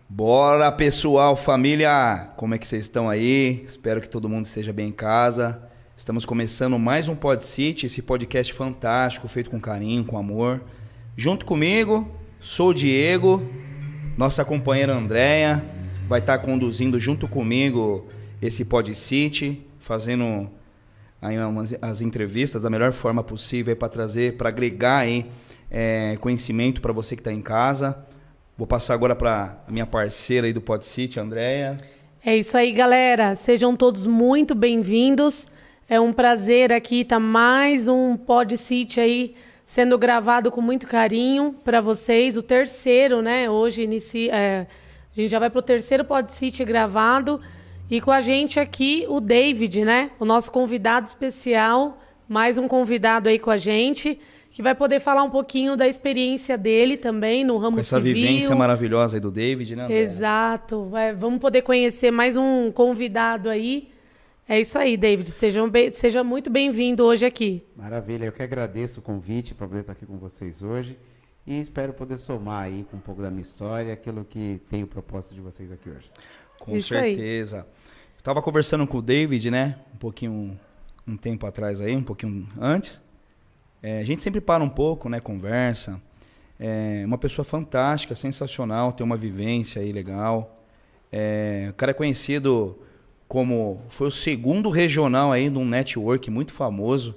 Bora, pessoal, família! Como é que vocês estão aí? Espero que todo mundo esteja bem em casa. Estamos começando mais um Pod City, esse podcast fantástico, feito com carinho, com amor. Junto comigo, sou o Diego, nossa companheira Andréia vai estar conduzindo junto comigo esse Pod City, fazendo aí as entrevistas da melhor forma possível para trazer, para agregar aí, conhecimento para você que está em casa. Vou passar agora para a minha parceira aí do Pod City, Andréia. É isso aí, galera. Sejam todos muito bem-vindos. É um prazer aqui estar mais um Pod City aí sendo gravado com muito carinho para vocês. O terceiro, né? Hoje a gente já vai para o terceiro Pod City gravado. E com a gente aqui o David, né? O nosso convidado especial. Mais um convidado aí com a gente, que vai poder falar um pouquinho da experiência dele também no ramo civil. Essa vivência maravilhosa aí do David, né, André? Exato. Vamos poder conhecer mais um convidado aí. É isso aí, David. Seja muito bem-vindo hoje aqui. Maravilha. Eu que agradeço o convite para poder estar aqui com vocês hoje e espero poder somar aí com um pouco da minha história, aquilo que tem o propósito de vocês aqui hoje. Com isso certeza. Aí. Eu tava conversando com o David, né? Um tempo atrás aí, um pouquinho antes. A gente sempre para um pouco, né? Conversa. Uma pessoa fantástica, sensacional, tem uma vivência aí legal. O cara é conhecido como... Foi o segundo regional aí de um network muito famoso.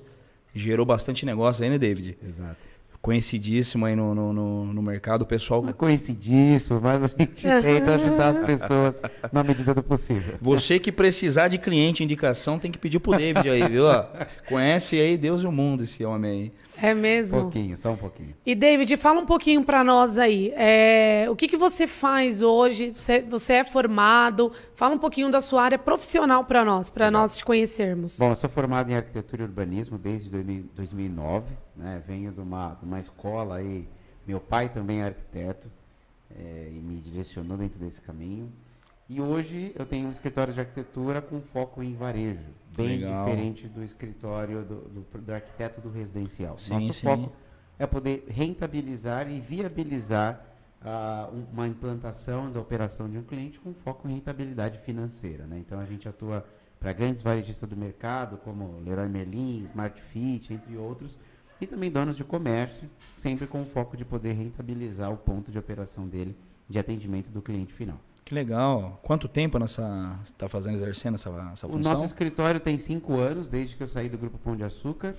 Gerou bastante negócio aí, né, David? Exato. Conhecidíssimo aí no mercado, o pessoal... Não é conhecidíssimo, mas a gente tenta ajudar as pessoas na medida do possível. Você que precisar de cliente, indicação, tem que pedir pro David aí, viu? Conhece aí Deus e o mundo esse homem aí. É mesmo? Um pouquinho, só um pouquinho. E, David, fala um pouquinho para nós aí. O que você faz hoje? Você é formado? Fala um pouquinho da sua área profissional para nós te conhecermos. Bom, eu sou formado em arquitetura e urbanismo desde 2009, né? Venho de uma escola aí. Meu pai também é arquiteto e me direcionou dentro desse caminho. E hoje eu tenho um escritório de arquitetura com foco em varejo, bem Legal. diferente do escritório do arquiteto do residencial. Sim, Nosso foco é poder rentabilizar e viabilizar uma implantação da operação de um cliente com foco em rentabilidade financeira, né? Então a gente atua para grandes varejistas do mercado, como Leroy Merlin, Smart Fit, entre outros, e também donos de comércio, sempre com o foco de poder rentabilizar o ponto de operação dele de atendimento do cliente final. Que legal. Quanto tempo você está exercendo essa função? O nosso escritório tem 5 anos, desde que eu saí do Grupo Pão de Açúcar,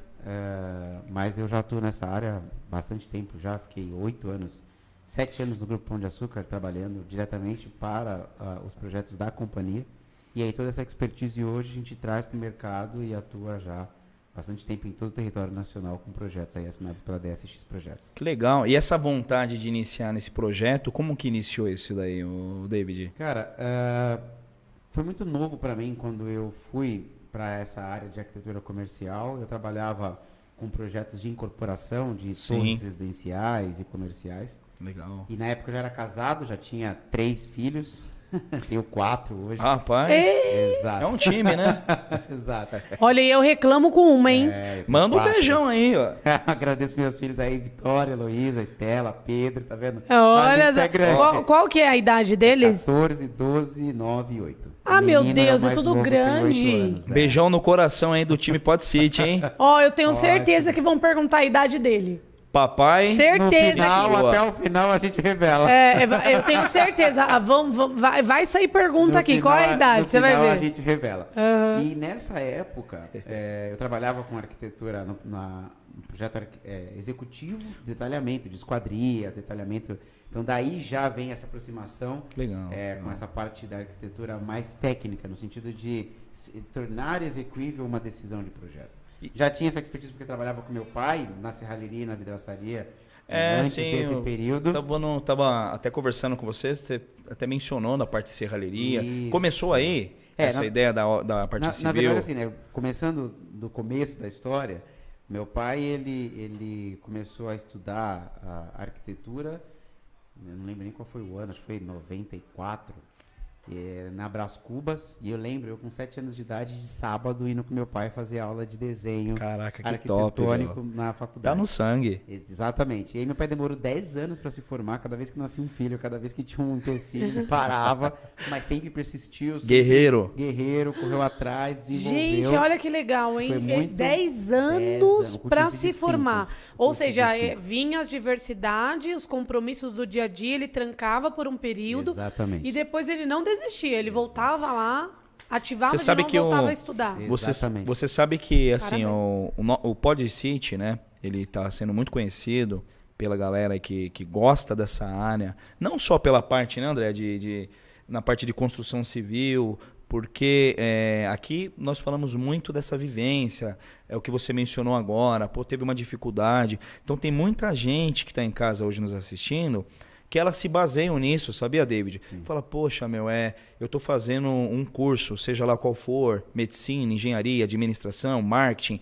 mas eu já estou nessa área há bastante tempo já, fiquei 7 anos no Grupo Pão de Açúcar, trabalhando diretamente para os projetos da companhia. E aí toda essa expertise hoje a gente traz para o mercado e atua já bastante tempo em todo o território nacional com projetos aí assinados pela DSX Projetos. Que legal. E essa vontade de iniciar nesse projeto, como que iniciou isso daí, o David? Cara, foi muito novo para mim quando eu fui para essa área de arquitetura comercial. Eu trabalhava com projetos de incorporação de torres residenciais e comerciais. Legal. E na época eu já era casado, já tinha 3 filhos. Tenho 4 hoje. Rapaz, Exato. é um time, né? Exato. Olha, eu reclamo com uma, hein? Manda um beijão aí, ó. Agradeço meus filhos aí, Vitória, Heloísa, Estela, Pedro, tá vendo? Olha, qual que é a idade deles? 14, 12, 9 e 8. Ah, meu Deus, é tudo grande. Anos, Beijão no coração aí do time Pod City, hein? Ó, eu tenho certeza que vão perguntar a idade dele. Papai. Certeza. Até o final a gente revela. Eu tenho certeza. Vai sair pergunta aqui. Qual é a idade? Você vai ver. A gente revela. Uhum. E nessa época, eu trabalhava com arquitetura no projeto executivo, detalhamento de esquadrias, detalhamento. Então daí já vem essa aproximação. Legal. Com essa parte da arquitetura mais técnica, no sentido de tornar execuível uma decisão de projeto. Já tinha essa expertise porque trabalhava com meu pai na serralheria e na vidraçaria antes desse período. Tava até conversando com você até mencionou na parte de serralheria. Isso. Começou aí essa ideia da parte civil? Na verdade, assim, né, começando do começo da história, meu pai ele começou a estudar a arquitetura, eu não lembro nem qual foi o ano, acho que foi em 94. na Brás Cubas, e eu lembro, eu com 7 anos de idade, de sábado, indo com meu pai fazer aula de desenho Caraca, que top, arquitetônico na faculdade. Tá no sangue. Exatamente. E aí meu pai demorou 10 anos para se formar, cada vez que nascia um filho, cada vez que tinha um empecilho, ele parava, mas sempre persistiu. Guerreiro. Guerreiro, correu atrás, desenvolveu. Gente, olha que legal, hein? Foi muito- 10 10 anos com para curso se de formar. 5. Ou Curso de seja, 5. vinha as diversidades, os compromissos do dia a dia, ele trancava por um período. Exatamente. E depois ele não desistia, ele voltava lá, ativava Você de sabe novo, que voltava o- a estudar. Exatamente. Você sabe que assim, Parabéns. o Pod City, né? Ele está sendo muito conhecido pela galera que gosta dessa área. Não só pela parte, né, André? Na parte de construção civil. Porque aqui nós falamos muito dessa vivência. É o que você mencionou agora. Pô, teve uma dificuldade. Então tem muita gente que está em casa hoje nos assistindo que elas se baseiam nisso, sabia, David? Sim. Fala, poxa, eu tô fazendo um curso, seja lá qual for, medicina, engenharia, administração, marketing,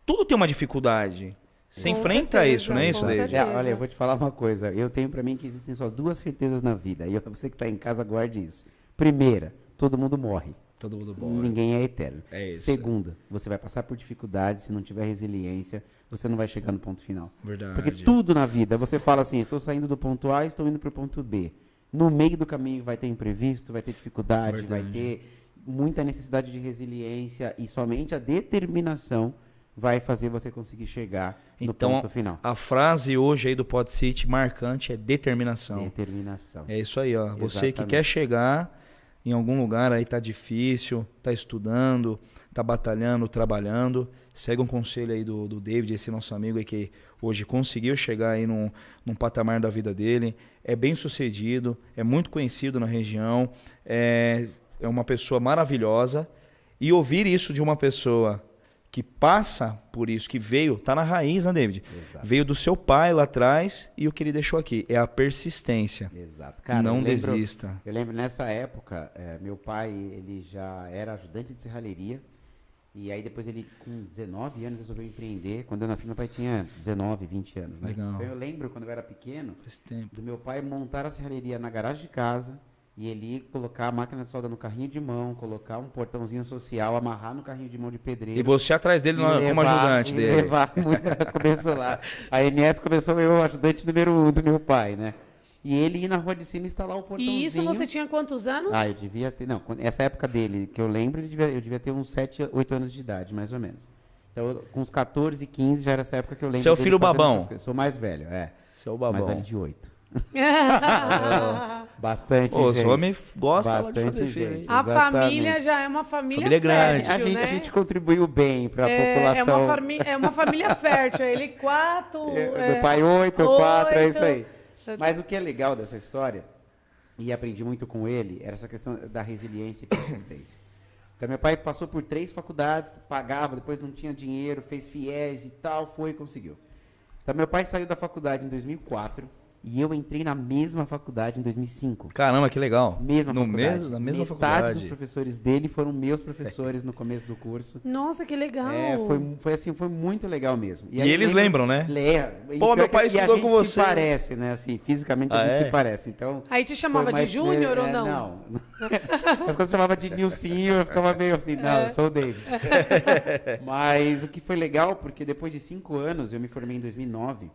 tudo tem uma dificuldade. Você Com enfrenta certeza, isso, não é isso, com David? certeza. Olha, eu vou te falar uma coisa. Eu tenho pra mim que existem só 2 certezas na vida. E você que tá em casa, guarde isso. Primeira, todo mundo morre. Todo mundo bom. Ninguém é eterno. É isso. Segunda, você vai passar por dificuldades. Se não tiver resiliência, você não vai chegar no ponto final. Verdade. Porque tudo na vida, você fala assim, estou saindo do ponto A, estou indo para o ponto B. No meio do caminho vai ter imprevisto, vai ter dificuldade, vai Verdade. ter muita necessidade de resiliência e somente a determinação vai fazer você conseguir chegar no Então, ponto final. a frase hoje aí do Pod City marcante é determinação. Determinação. É isso aí, ó. Você que Exatamente. quer chegar em algum lugar aí, tá difícil, tá estudando, tá batalhando, trabalhando, segue um conselho aí do David, esse nosso amigo aí que hoje conseguiu chegar aí num patamar da vida dele, é bem sucedido, é muito conhecido na região, é uma pessoa maravilhosa, e ouvir isso de uma pessoa que passa por isso, que veio, tá na raiz, né, David? Exato. Veio do seu pai lá atrás, e o que ele deixou aqui é a persistência. Exato. Cara, Não eu lembro- desista. Eu lembro nessa época, meu pai, ele já era ajudante de serralheria. E aí depois ele, com 19 anos, resolveu empreender. Quando eu nasci, meu pai tinha 19, 20 anos, né? Legal. Então eu lembro, quando eu era pequeno, Faz tempo. do meu pai montar a serralheria na garagem de casa e ele colocar a máquina de solda no carrinho de mão, colocar um portãozinho social, amarrar no carrinho de mão de pedreiro. E você atrás dele como ajudante dele. Levar, começou lá. A NS começou eu, ajudante número 1 do meu pai, né? E ele ir na rua de cima instalar o portãozinho. E isso você tinha quantos anos? Eu devia ter... Não, essa época dele, que eu lembro, eu devia ter uns 7, 8 anos de idade, mais ou menos. Então, com uns 14, 15, já era essa época que eu lembro. Você é o dele filho fazendo babão? essas coisas. Sou mais velho, Seu Mais babão. velho de 8. Bastante Ô, os gente. homens gostam lá de Bastante fazer filho. gente. hein? A Exatamente. família já é uma família, Família grande. fértil, né? A gente contribuiu bem para a É população. é uma família fértil. Ele 4. Meu pai 8, eu 4, é isso aí. 8. Mas o que é legal dessa história, e aprendi muito com ele, era essa questão da resiliência e persistência. Então, meu pai passou por 3 faculdades, pagava, depois não tinha dinheiro, fez FIES e tal, foi e conseguiu. Então, meu pai saiu da faculdade em 2004 e eu entrei na mesma faculdade em 2005. Caramba, que legal. Mesma no faculdade. mesmo, na mesma Metade faculdade. dos professores dele foram meus professores no começo do curso. Nossa, que legal. Foi assim, foi muito legal mesmo. E aí eles lembram, né? Pô, meu pai estudou com você. E a gente se parece, né? Assim, fisicamente a gente se parece. Então, Aí te chamava de Júnior ou não? Não. Mas quando chamava de Nilcinho, eu ficava meio assim, não, eu sou o David. Mas o que foi legal, porque depois de 5 anos, eu me formei em 2009.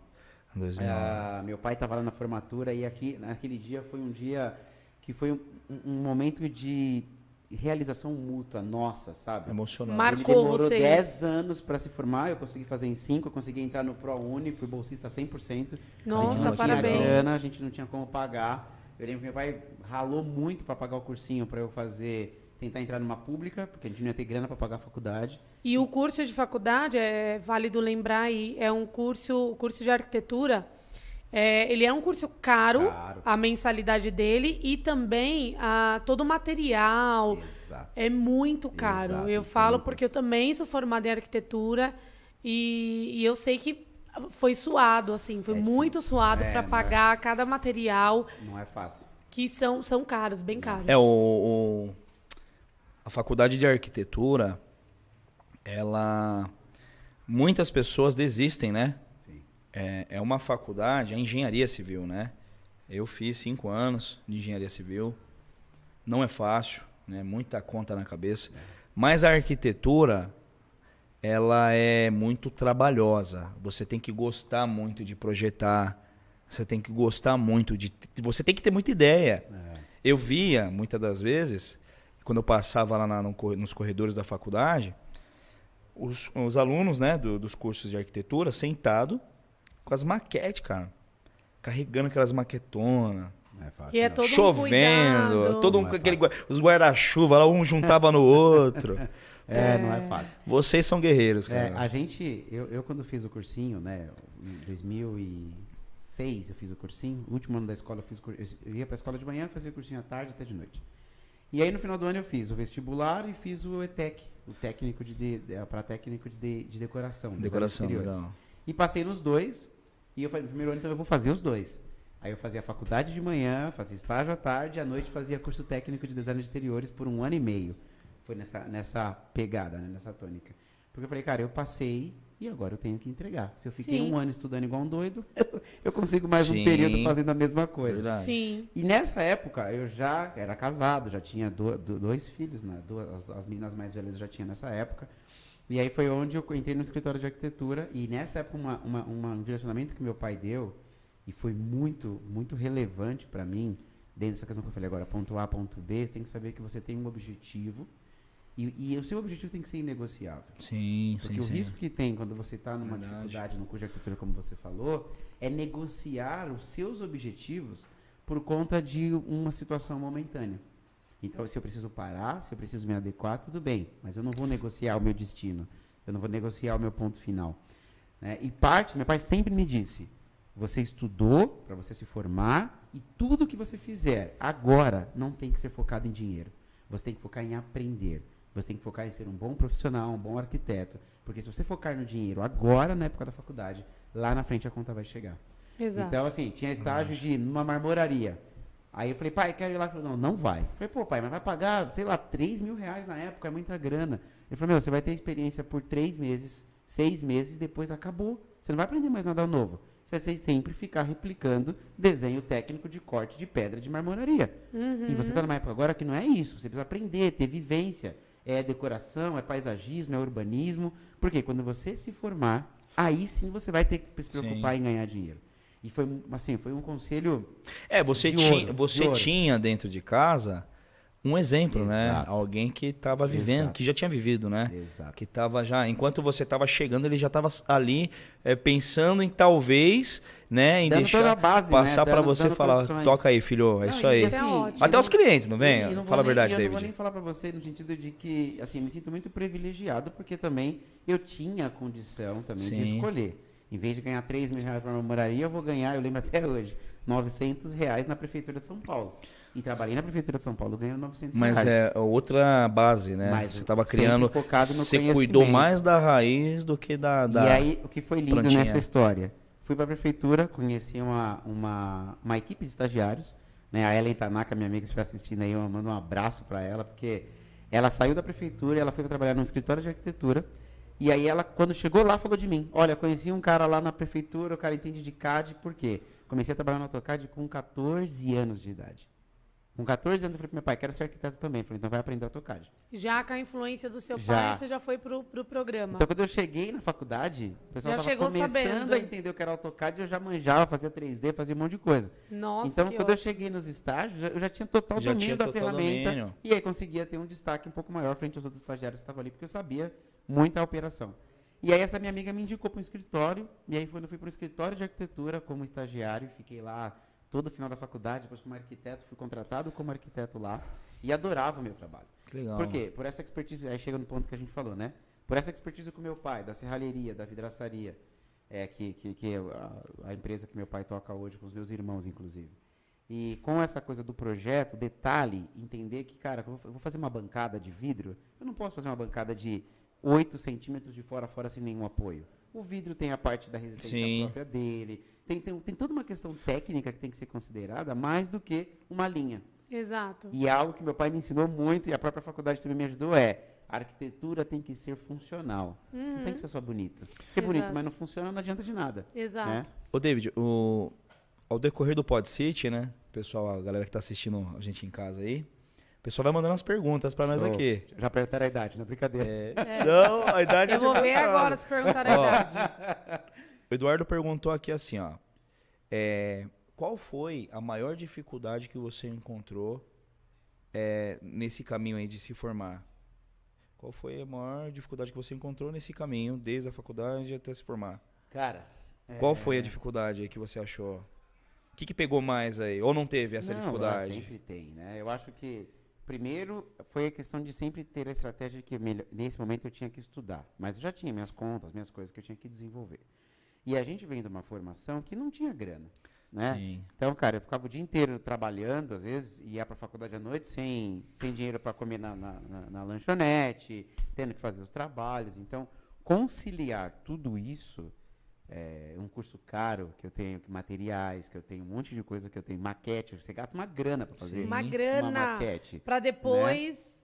2009. Meu pai estava lá na formatura e naquele dia foi um dia que foi um momento de realização mútua nossa, sabe? Emocionante. Marcou Ele demorou vocês. 10 anos para se formar, eu consegui fazer em 5, eu consegui entrar no ProUni, fui bolsista 100%. Nossa, a gente não parabéns. tinha grana, a gente não tinha como pagar. Eu lembro que meu pai ralou muito para pagar o cursinho para eu tentar entrar numa pública, porque a gente não ia ter grana para pagar a faculdade. E o curso de faculdade, é válido lembrar aí, é o curso de arquitetura. Ele é um curso caro, a mensalidade dele, e também todo o material. Exato. É muito caro. Exato, Eu então, falo porque eu também sou formada em arquitetura e eu sei que foi suado, assim, foi muito difícil. suado para não pagar cada material, Não é fácil. que são caros, bem caros. A faculdade de arquitetura, muitas pessoas desistem, né? Sim. É uma faculdade, a engenharia civil, né? Eu fiz 5 anos de engenharia civil. não é fácil, né? Muita conta na cabeça. Mas a arquitetura, ela é muito trabalhosa. Você tem que gostar muito de projetar. Você tem que gostar muito de... Você tem que ter muita ideia. Eu via, muitas das vezes, quando eu passava lá nos corredores da faculdade, os alunos, né, dos cursos de arquitetura sentado com as maquetes, cara. Carregando aquelas maquetonas. Não é fácil. E é não. todo um Chovendo. cuidado. Todo Não é aquele, fácil. os guarda-chuva lá, um juntava no outro. Não é fácil. Vocês são guerreiros, cara. A gente, eu quando fiz o cursinho, né, em 2006 eu fiz o cursinho, o último ano da escola eu ia pra escola de manhã, fazia cursinho à tarde até de noite. E aí no final do ano eu fiz o vestibular e fiz o ETEC, o técnico para técnico de decoração. Decoração, design de interiores. legal. E passei nos dois, e eu falei, no primeiro ano então eu vou fazer os dois. Aí eu fazia faculdade de manhã, fazia estágio à tarde, à noite fazia curso técnico de design de interiores por 1 ano e meio. Foi nessa pegada, né, nessa tônica. Porque eu falei, cara, eu passei e agora eu tenho que entregar. Se eu fiquei Sim. 1 ano estudando igual um doido, eu consigo mais um Sim. período fazendo a mesma coisa. Verdade. Sim. E nessa época eu já era casado, já tinha dois filhos, né? As meninas mais velhas eu já tinha nessa época. E aí foi onde eu entrei no escritório de arquitetura. E nessa época um direcionamento que meu pai deu, e foi muito, muito relevante para mim, dentro dessa questão que eu falei agora, ponto A, ponto B, você tem que saber que você tem um objetivo. E o seu objetivo tem que ser inegociável. Sim, Porque sim, o sim. risco que tem quando você está numa Verdade. dificuldade no curso de arquitetura, como você falou, é negociar os seus objetivos por conta de uma situação momentânea. Então, se eu preciso parar, se eu preciso me adequar, tudo bem. Mas eu não vou negociar o meu destino. Eu não vou negociar o meu ponto final. Né? E meu pai sempre me disse, você estudou para você se formar e tudo que você fizer agora não tem que ser focado em dinheiro. Você tem que focar em aprender. Você tem que focar em ser um bom profissional, um bom arquiteto. Porque se você focar no dinheiro agora, na época da faculdade, lá na frente a conta vai chegar. Exato. Então, assim, tinha estágio de numa marmoraria. Aí eu falei, pai, quero ir lá. Ele falou, não vai. Eu falei, pô, pai, mas vai pagar, sei lá, 3 mil reais na época, é muita grana. Ele falou, você vai ter experiência por 3 meses, 6 meses, depois acabou. Você não vai aprender mais nada novo. Você vai sempre ficar replicando desenho técnico de corte de pedra de marmoraria. Uhum. E você está numa época agora que não é isso. Você precisa aprender, ter vivência. É decoração, é paisagismo, é urbanismo. Porque quando você se formar, aí sim você vai ter que se preocupar em ganhar dinheiro. E foi um conselho. Você de ouro. tinha dentro de casa um exemplo, né? Exato. Alguém que estava vivendo, Exato. que já tinha vivido, né? Exato. Que estava já, enquanto você estava chegando, ele já estava ali pensando em talvez, né, em Dando deixar toda a base, passar né? para você Dando falar, condições. toca aí, filho, é Não, isso e aí. Isso é ótimo. Até os clientes, não vem? E não Fala a vou verdade, eu não vou David. nem falar para você no sentido de que, assim, me sinto muito privilegiado, porque também eu tinha a condição também de Sim. escolher. Em vez de ganhar 3 mil reais para uma moraria, eu vou ganhar, eu lembro até hoje, 900 reais na Prefeitura de São Paulo. E trabalhei na Prefeitura de São Paulo ganhando 900 Mas reais. é outra base, né? Mas Você estava sempre criando, focado no você cuidou conhecimento. mais da raiz do que da E aí, o que foi lindo plantinha. nessa história? Fui para a Prefeitura, conheci uma equipe de estagiários, né? A Ellen Tanaka, minha amiga, que estiver assistindo aí, eu mando um abraço para ela, porque ela saiu da Prefeitura e ela foi para trabalhar num escritório de arquitetura. E aí ela, quando chegou lá, falou de mim. Olha, conheci um cara lá na Prefeitura, o cara entende de CAD, por quê? Comecei a trabalhar no AutoCAD com 14 anos de idade. Com 14 anos eu falei pro meu pai, quero ser arquiteto também. Ele falou, então vai aprender AutoCAD. Já com a influência do seu Já. pai, você já foi pro programa. Então quando eu cheguei na faculdade, o pessoal Já estava chegou começando sabendo. a entender o que era AutoCAD, eu já manjava, fazia 3D, fazia um monte de coisa. Nossa, Então que quando eu ótimo. cheguei nos estágios, eu já tinha total Já domínio tinha da total ferramenta. domínio. E aí conseguia ter um destaque um pouco maior frente aos outros estagiários que estavam ali, porque eu sabia muita operação. E aí essa minha amiga me indicou para um escritório, e aí quando eu fui para um escritório de arquitetura como estagiário, fiquei lá todo o final da faculdade, depois como arquiteto, fui contratado como arquiteto lá, e adorava o meu trabalho. Que legal. Por quê? Por essa expertise, aí chega no ponto que a gente falou, né? Por essa expertise com meu pai, da serralheria, da vidraçaria, que é a empresa que meu pai toca hoje, com os meus irmãos, inclusive. E com essa coisa do projeto, detalhe, entender que, cara, eu vou fazer uma bancada de vidro, eu não posso fazer uma bancada de 8 centímetros de fora a fora sem nenhum apoio. O vidro tem a parte da resistência Sim. própria dele, tem toda uma questão técnica que tem que ser considerada, mais do que uma linha. Exato. E algo que meu pai me ensinou muito, e a própria faculdade também me ajudou, a arquitetura tem que ser funcional. Não tem que ser só bonito. Ser bonito, Exato. mas não funciona, não adianta de nada. Exato. Né? Ô, David, ao decorrer do Pod City, né? Pessoal, a galera que tá assistindo a gente em casa aí, pessoal vai mandando umas perguntas pra nós Show. aqui. Já apertaram a idade, não é brincadeira. Não, a idade Eu vou ver agora se perguntar a Ó. idade. O Eduardo perguntou aqui assim, ó. Qual foi a maior dificuldade que você encontrou nesse caminho aí de se formar? Qual foi a maior dificuldade que você encontrou nesse caminho, desde a faculdade até se formar? Cara, Qual foi a dificuldade aí que você achou? O que pegou mais aí? Ou não teve essa dificuldade? Sempre tem, né? Eu acho que, primeiro, foi a questão de sempre ter a estratégia de que nesse momento eu tinha que estudar. Mas eu já tinha minhas contas, minhas coisas que eu tinha que desenvolver. E a gente vem de uma formação que não tinha grana, né? Sim. Então, cara, eu ficava o dia inteiro trabalhando, às vezes ia para a faculdade à noite sem dinheiro para comer na lanchonete, tendo que fazer os trabalhos. Então, conciliar tudo isso, um curso caro que eu tenho, materiais, que eu tenho um monte de coisa que eu tenho, maquete, você gasta uma grana para fazer Uma uma grana maquete. pra depois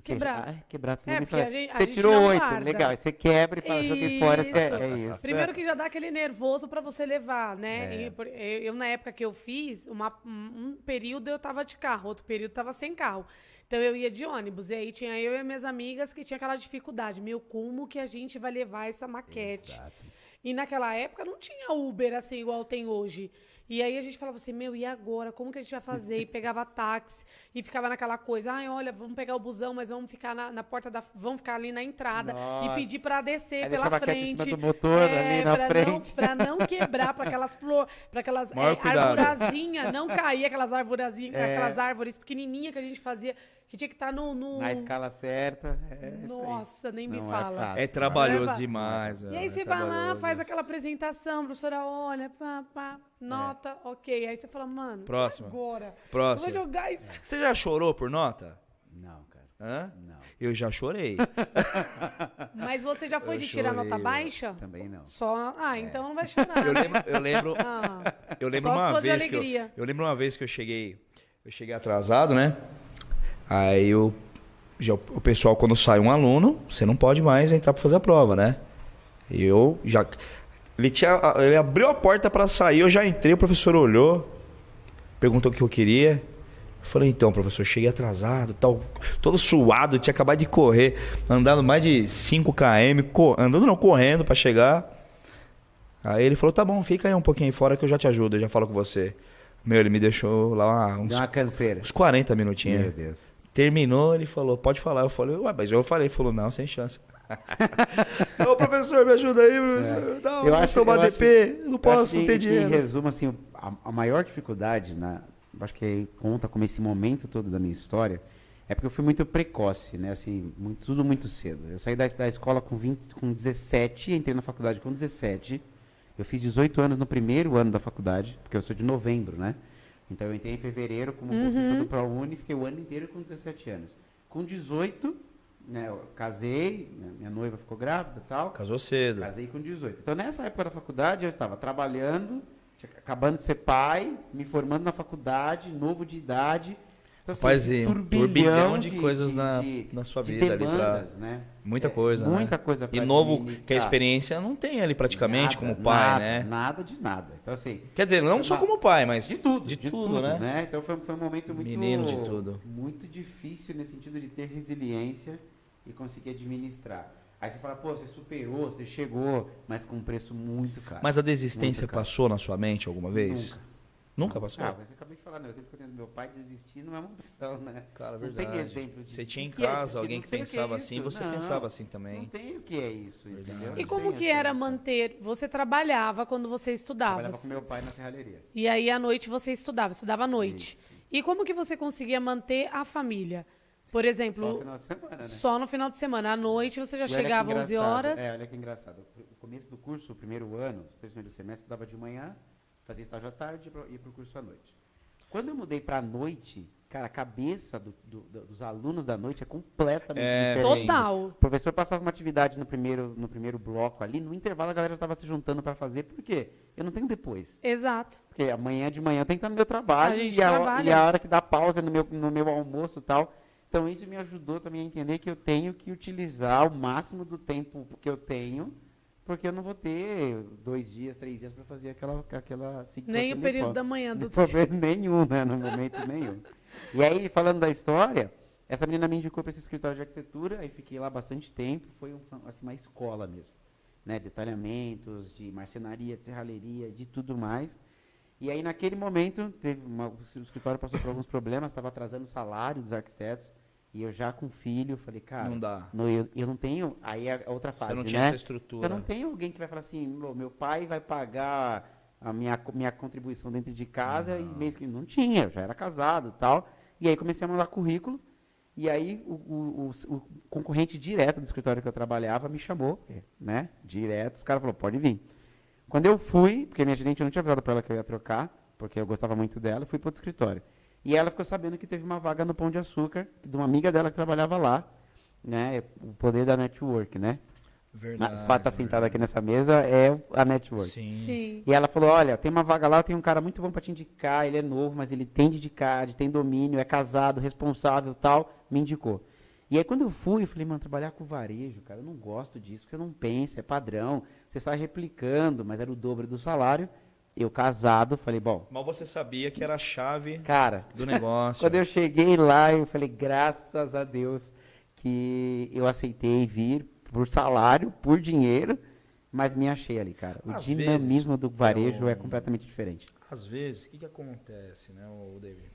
quebrar. Quebrar tudo. É, e porque falar, a gente você tirou não 8, guarda. legal. Aí você quebra e fala, joguei fora. É isso. Primeiro que já dá aquele nervoso pra você levar, né? É. Eu, na época que eu fiz, um período eu tava de carro, outro período tava sem carro. Então eu ia de ônibus. E aí tinha eu e minhas amigas que tinha aquela dificuldade. Meu, como que a gente vai levar essa maquete? Exato. E naquela época não tinha Uber assim igual tem hoje. E aí a gente falava assim, meu, e agora? Como que a gente vai fazer? E pegava táxi e ficava naquela coisa, ai, olha, vamos pegar o busão, mas vamos ficar na porta vamos ficar ali na entrada Nossa. e pedir pra descer Aí pela deixava a maquete frente. em cima do motor, ali na frente. Pra não quebrar, pra aquelas Maior cuidado. arburazinhas, não cair aquelas aquelas árvores pequenininhas que a gente fazia, que tinha que estar Na escala certa. Isso aí. Nossa, nem me Não fala. fácil, É trabalhoso Leva. demais. E velho, aí é você vai lá, trabalhoso. faz aquela apresentação, a professora olha, pá, nota, ok. Aí você fala, mano, Próxima. agora? Próxima. Eu vou jogar isso. Você já chorou por nota? Não, cara. Hã? Não. Eu já chorei. Mas você já foi Eu de tirar chorei, nota velho. baixa? Também não. Só. Ah, então não vai chorar. Eu lembro Ah, Eu lembro Só se uma for de vez que alegria. eu lembro uma vez que eu cheguei atrasado, né? Aí o pessoal, quando sai um aluno, você não pode mais entrar para fazer a prova, né? E eu já ele abriu a porta para sair, eu já entrei, o professor olhou, perguntou o que eu queria. Eu falei, então, professor, cheguei atrasado, tal, todo suado, tinha acabado de correr, andando mais de 5 km, correndo para chegar. Aí ele falou, tá bom, fica aí um pouquinho aí fora que eu já te ajudo, eu já falo com você. Meu, ele me deixou lá Deu uma canseira. uns 40 minutinhos. Meu Deus. Terminou, ele falou, pode falar. Eu falei, ué, mas eu falei. Ele falou, não, sem chance. Ô, professor, me ajuda aí, professor. Não, Eu vou acho- tomar eu acho- DP, não Eu posso, acho não que, tem que, dinheiro. Em resumo, assim, a maior dificuldade, acho que conta como esse momento todo da minha história, é porque eu fui muito precoce, né? Assim, tudo muito cedo. Eu saí da escola com 17, entrei na faculdade com 17. Eu fiz 18 anos no primeiro ano da faculdade, porque eu sou de novembro, né? Então eu entrei em fevereiro como bolsista do ProUni, fiquei o ano inteiro com 17 anos. Com 18, né, eu casei, minha noiva ficou grávida e tal. Casou cedo. Casei com 18. Então, nessa época da faculdade, eu estava trabalhando, acabando de ser pai, me formando na faculdade, novo de idade. Então, assim, Rapaz, esse e um turbilhão de coisas na sua de vida ali pra- demandas, né? Muita coisa, né? Muita coisa E pra novo, administrar. que a experiência não tem ali praticamente como pai, nada, né? Nada de nada. Então, assim, Quer dizer, não só como pai, mas de tudo, de tudo, né? Então foi um momento muito Menino de tudo. muito difícil nesse sentido de ter resiliência e conseguir administrar. Aí você fala, pô, você superou, você chegou, mas com um preço muito caro. Mas a desistência Muito caro. passou na sua mente alguma vez? Nunca. Nunca passou? Ah, mas eu acabei de falar, né? O exemplo que eu tenho do meu pai, desistir não é uma opção, né? Cara, não verdade. tem exemplo de Você tinha em que é casa desistir? alguém Não que sei o é pensava assim, isso. você Não, pensava assim também. Não tem o que é isso, entendeu? E Não como tem que essa era noção. manter? Você trabalhava quando você estudava. Trabalhava com meu pai na serralheria. E aí à noite você estudava à noite. Isso. E como que você conseguia manter a família? Por exemplo, Só no final de semana, né? só no final de semana. À noite você já E olha que chegava às 11 engraçado, horas. olha que engraçado. O começo do curso, o primeiro ano, os 3 primeiros semestres, eu estudava de manhã, fazia estágio à tarde e ia para o curso à noite. Quando eu mudei para a noite, cara, a cabeça dos alunos da noite é completamente diferente. Total. O professor passava uma atividade no primeiro bloco ali, no intervalo a galera já estava se juntando para fazer, por quê? Eu não tenho depois. Exato. Porque amanhã de manhã eu tenho que estar no meu trabalho A gente e trabalha. a hora que dá pausa é no meu almoço e tal. Então isso me ajudou também a entender que eu tenho que utilizar o máximo do tempo que eu tenho, porque eu não vou ter 2 dias, 3 dias para fazer aquela Nem o período da manhã Não do tem problema nenhum, né? No momento nenhum. E aí, falando da história, essa menina me indicou para esse escritório de arquitetura, aí fiquei lá bastante tempo, foi assim, uma escola mesmo, né? Detalhamentos, de marcenaria, de serralheria, de tudo mais. E aí, naquele momento, o escritório passou por alguns problemas, estava atrasando o salário dos arquitetos, e eu já com filho, falei, cara... Não dá. Eu não tenho... Aí é outra fase, Você não né? tinha essa estrutura. Eu não tenho alguém que vai falar assim, meu pai vai pagar a minha contribuição dentro de casa, e mês que... Não tinha, eu já era casado e tal. E aí, comecei a mandar currículo, e aí o concorrente direto do escritório que eu trabalhava me chamou, né? Direto, os caras falaram, pode vir. Quando eu fui, porque minha gerente, eu não tinha avisado para ela que eu ia trocar, porque eu gostava muito dela, eu fui para outro escritório. E ela ficou sabendo que teve uma vaga no Pão de Açúcar, de uma amiga dela que trabalhava lá, né? O poder da network, né? Verdade. O fato de estar sentada aqui nessa mesa é a network. Sim. E ela falou, olha, tem uma vaga lá, tem um cara muito bom para te indicar, ele é novo, mas ele tem dedicado, tem domínio, é casado, responsável, tal, me indicou. E aí, quando eu fui, eu falei, mano, trabalhar com varejo, cara, eu não gosto disso, você não pensa, é padrão, você está replicando, mas era o dobro do salário. Eu casado, falei, bom... Mas você sabia que era a chave, cara, do negócio. Quando eu cheguei lá, eu falei, graças a Deus que eu aceitei vir por salário, por dinheiro, mas me achei ali, cara. O Às dinamismo vezes, do varejo é completamente diferente. Às vezes, o que acontece, né, David?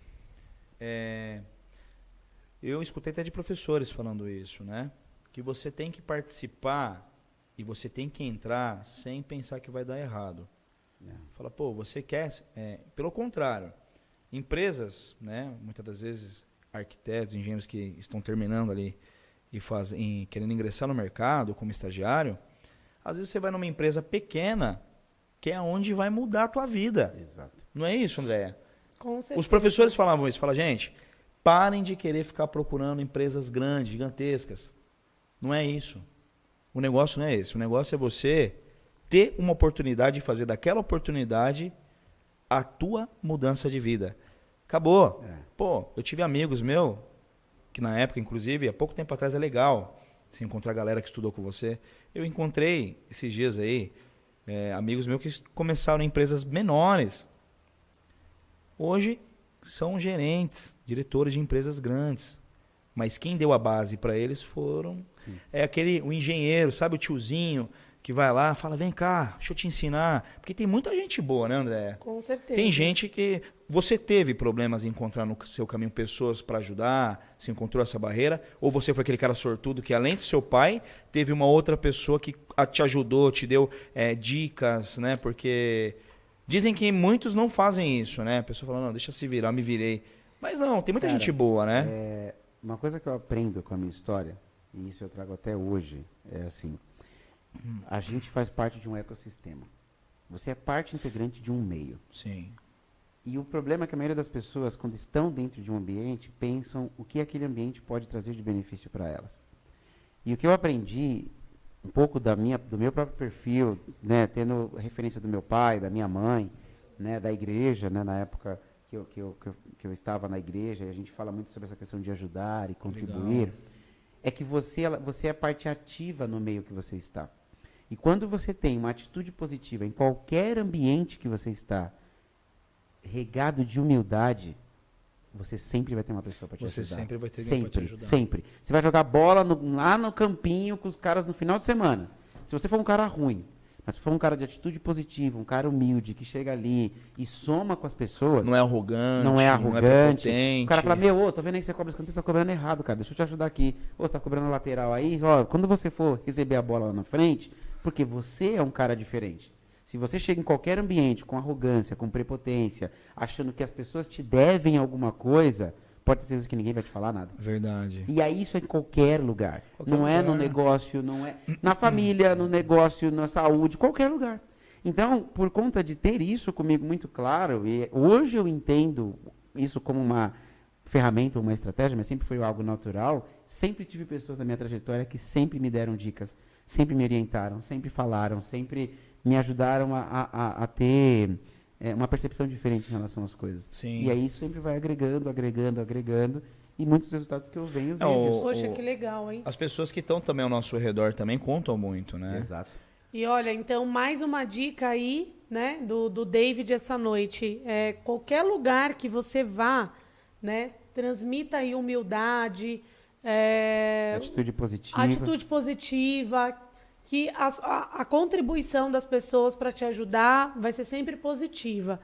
Eu escutei até de professores falando isso, né? Que você tem que participar e você tem que entrar sem pensar que vai dar errado. Fala, pô, você quer... pelo contrário, empresas, né, muitas das vezes arquitetos, engenheiros que estão terminando ali e querendo ingressar no mercado como estagiário, às vezes você vai numa empresa pequena que é onde vai mudar a tua vida. Exato. Não é isso, André? Com certeza. Os professores falavam isso. Fala, gente, parem de querer ficar procurando empresas grandes, gigantescas. Não é isso. O negócio não é esse. O negócio é você ter uma oportunidade de fazer daquela oportunidade a tua mudança de vida. Acabou. Pô, eu tive amigos meus, que na época, inclusive, há pouco tempo atrás é legal se encontrar a galera que estudou com você. Eu encontrei esses dias aí amigos meus que começaram em empresas menores. Hoje são gerentes, diretores de empresas grandes. Mas quem deu a base para eles foram... Sim. O engenheiro, sabe, o tiozinho que vai lá, fala, vem cá, deixa eu te ensinar. Porque tem muita gente boa, né, André? Com certeza. Tem gente que... Você teve problemas em encontrar no seu caminho pessoas para ajudar? Você encontrou essa barreira? Ou você foi aquele cara sortudo que, além do seu pai, teve uma outra pessoa que te ajudou, te deu dicas, né? Porque dizem que muitos não fazem isso, né? A pessoa fala, não, deixa se virar, me virei. Mas não, tem muita gente boa, né? Uma coisa que eu aprendo com a minha história, e isso eu trago até hoje, é assim... A gente faz parte de um ecossistema. Você é parte integrante de um meio. Sim. E o problema é que a maioria das pessoas, quando estão dentro de um ambiente, pensam o que aquele ambiente pode trazer de benefício para elas. E o que eu aprendi, um pouco do meu próprio perfil, né, tendo referência do meu pai, da minha mãe, né, da igreja, né, na época que eu estava na igreja, e a gente fala muito sobre essa questão de ajudar e contribuir, legal. É que você é parte ativa no meio que você está. E quando você tem uma atitude positiva em qualquer ambiente que você está, regado de humildade, você sempre vai ter uma pessoa para te ajudar. Você sempre vai ter alguém para te ajudar. Sempre. Você vai jogar bola lá no campinho com os caras no final de semana. Se você for um cara ruim, mas se for um cara de atitude positiva, um cara humilde, que chega ali e soma com as pessoas... Não é arrogante. Não é prepotente. O cara fala, tá vendo aí que você cobra escanteio, você tá cobrando errado, cara. Deixa eu te ajudar aqui. Você tá cobrando a lateral aí. Ó, quando você for receber a bola lá na frente, porque você é um cara diferente. Se você chega em qualquer ambiente com arrogância, com prepotência, achando que as pessoas te devem alguma coisa, pode ter certeza que ninguém vai te falar nada. Verdade. E aí isso é em qualquer lugar. Não é no negócio, não é na família, no negócio, na saúde, qualquer lugar. Então, por conta de ter isso comigo muito claro, e hoje eu entendo isso como uma ferramenta, uma estratégia, mas sempre foi algo natural, sempre tive pessoas na minha trajetória que sempre me deram dicas, sempre me orientaram, sempre falaram, sempre me ajudaram a ter uma percepção diferente em relação às coisas. Sim. E aí isso sempre vai agregando, e muitos resultados que eu venho disso. Poxa, que legal, hein? As pessoas que estão também ao nosso redor também contam muito, né? Exato. E olha, então, mais uma dica aí, né, do David essa noite. Qualquer lugar que você vá, né, transmita aí humildade, Atitude positiva. que a contribuição das pessoas para te ajudar vai ser sempre positiva.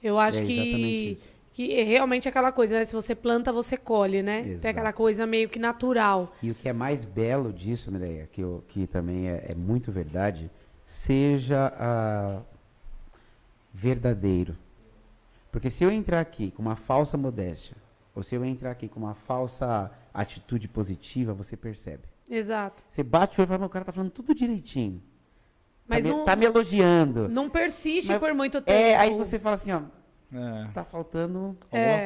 Eu acho que é realmente aquela coisa, né? Se você planta, você colhe, né? Exato. Tem aquela coisa meio que natural. E o que é mais belo disso, Mireia, que também é muito verdade, seja verdadeiro. Porque se eu entrar aqui com uma falsa modéstia, ou se eu entrar aqui com uma falsa atitude positiva, você percebe. Exato. Você bate o olho e fala, o cara tá falando tudo direitinho. Mas tá me elogiando. Não persiste Mas por muito tempo. aí você fala assim, ó, É. tá faltando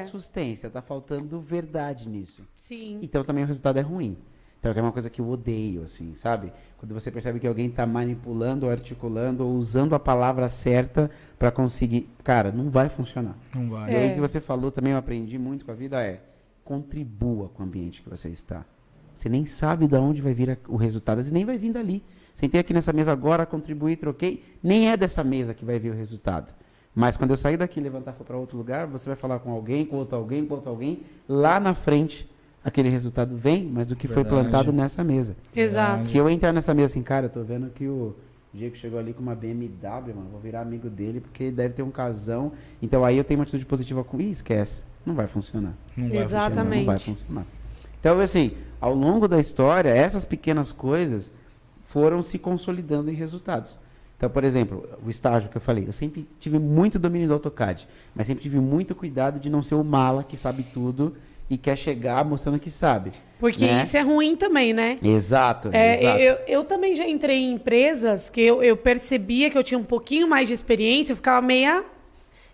sustância, tá faltando verdade nisso. Sim. Então também o resultado é ruim. Então é uma coisa que eu odeio, assim, sabe? Quando você percebe que alguém tá manipulando, ou articulando, ou usando a palavra certa para conseguir... Cara, não vai funcionar. Não vai. E aí que você falou, também eu aprendi muito com a vida, contribua com o ambiente que você está. Você nem sabe de onde vai vir o resultado, às vezes nem vai vir dali. Sentei aqui nessa mesa agora, contribuí, troquei, nem é dessa mesa que vai vir o resultado. Mas quando eu sair daqui e levantar para outro lugar, você vai falar com alguém, com outro alguém, com outro alguém, lá na frente aquele resultado vem, mas o que foi plantado nessa mesa. Exato. Se eu entrar nessa mesa assim, cara, eu tô vendo que o Diego chegou ali com uma BMW, mano, vou virar amigo dele porque deve ter um casão. Então aí eu tenho uma atitude positiva com... esquece, não vai funcionar. Exatamente. Não vai funcionar. Então, assim, ao longo da história, essas pequenas coisas foram se consolidando em resultados. Então, por exemplo, o estágio que eu falei, eu sempre tive muito domínio do AutoCAD, mas sempre tive muito cuidado de não ser o mala que sabe tudo e quer chegar mostrando que sabe. Porque isso é ruim também, né? Exato. Eu também já entrei em empresas que eu percebia que eu tinha um pouquinho mais de experiência, eu ficava meia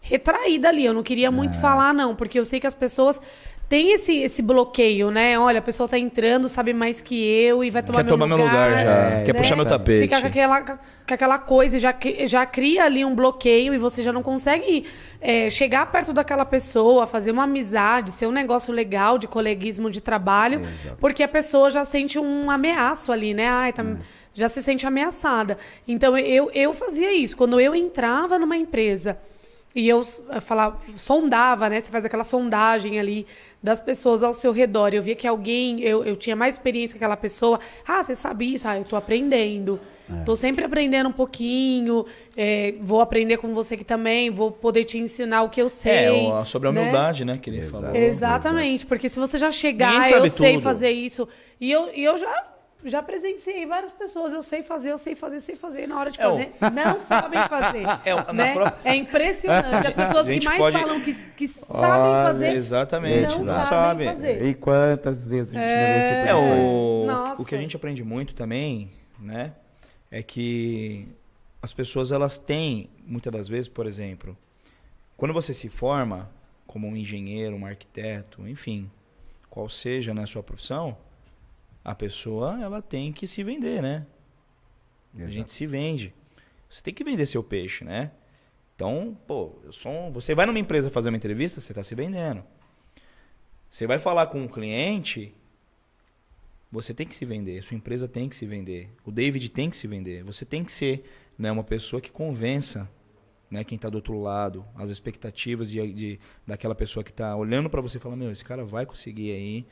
retraída ali, eu não queria muito falar não, porque eu sei que as pessoas têm esse bloqueio, né? Olha, a pessoa tá entrando, sabe mais que eu e vai tomar meu lugar. Quer tomar meu lugar já, quer puxar meu tapete. Fica com aquela coisa, já cria ali um bloqueio e você já não consegue chegar perto daquela pessoa, fazer uma amizade, ser um negócio legal de coleguismo de trabalho, porque a pessoa já sente um ameaço ali, né? Já se sente ameaçada. Então, eu fazia isso. Quando eu entrava numa empresa e eu sondava, né? Você faz aquela sondagem ali das pessoas ao seu redor. Eu via que alguém, eu tinha mais experiência que aquela pessoa. Você sabe isso? Eu tô aprendendo. Tô sempre aprendendo um pouquinho. Vou aprender com você aqui também. Vou poder te ensinar o que eu sei. Sobre a humildade, né? Que ele falou. Exatamente. Porque se você já chegar, eu sei fazer isso. E eu já presenciei várias pessoas, eu sei fazer, e na hora de fazer, não sabem fazer. Né? É impressionante. As pessoas que mais falam que sabem fazer, exatamente, não sabem fazer. E quantas vezes a gente o que a gente aprende muito também, né, é que as pessoas, elas têm, muitas das vezes, por exemplo, quando você se forma como um engenheiro, um arquiteto, enfim, qual seja, né, a sua profissão, a pessoa, ela tem que se vender, né? A gente se vende. Você tem que vender seu peixe, né? Então, você vai numa empresa fazer uma entrevista, você está se vendendo. Você vai falar com um cliente, você tem que se vender. Sua empresa tem que se vender. O David tem que se vender. Você tem que ser, né, uma pessoa que convença, né, quem está do outro lado, as expectativas daquela pessoa que está olhando para você e fala, esse cara vai conseguir aí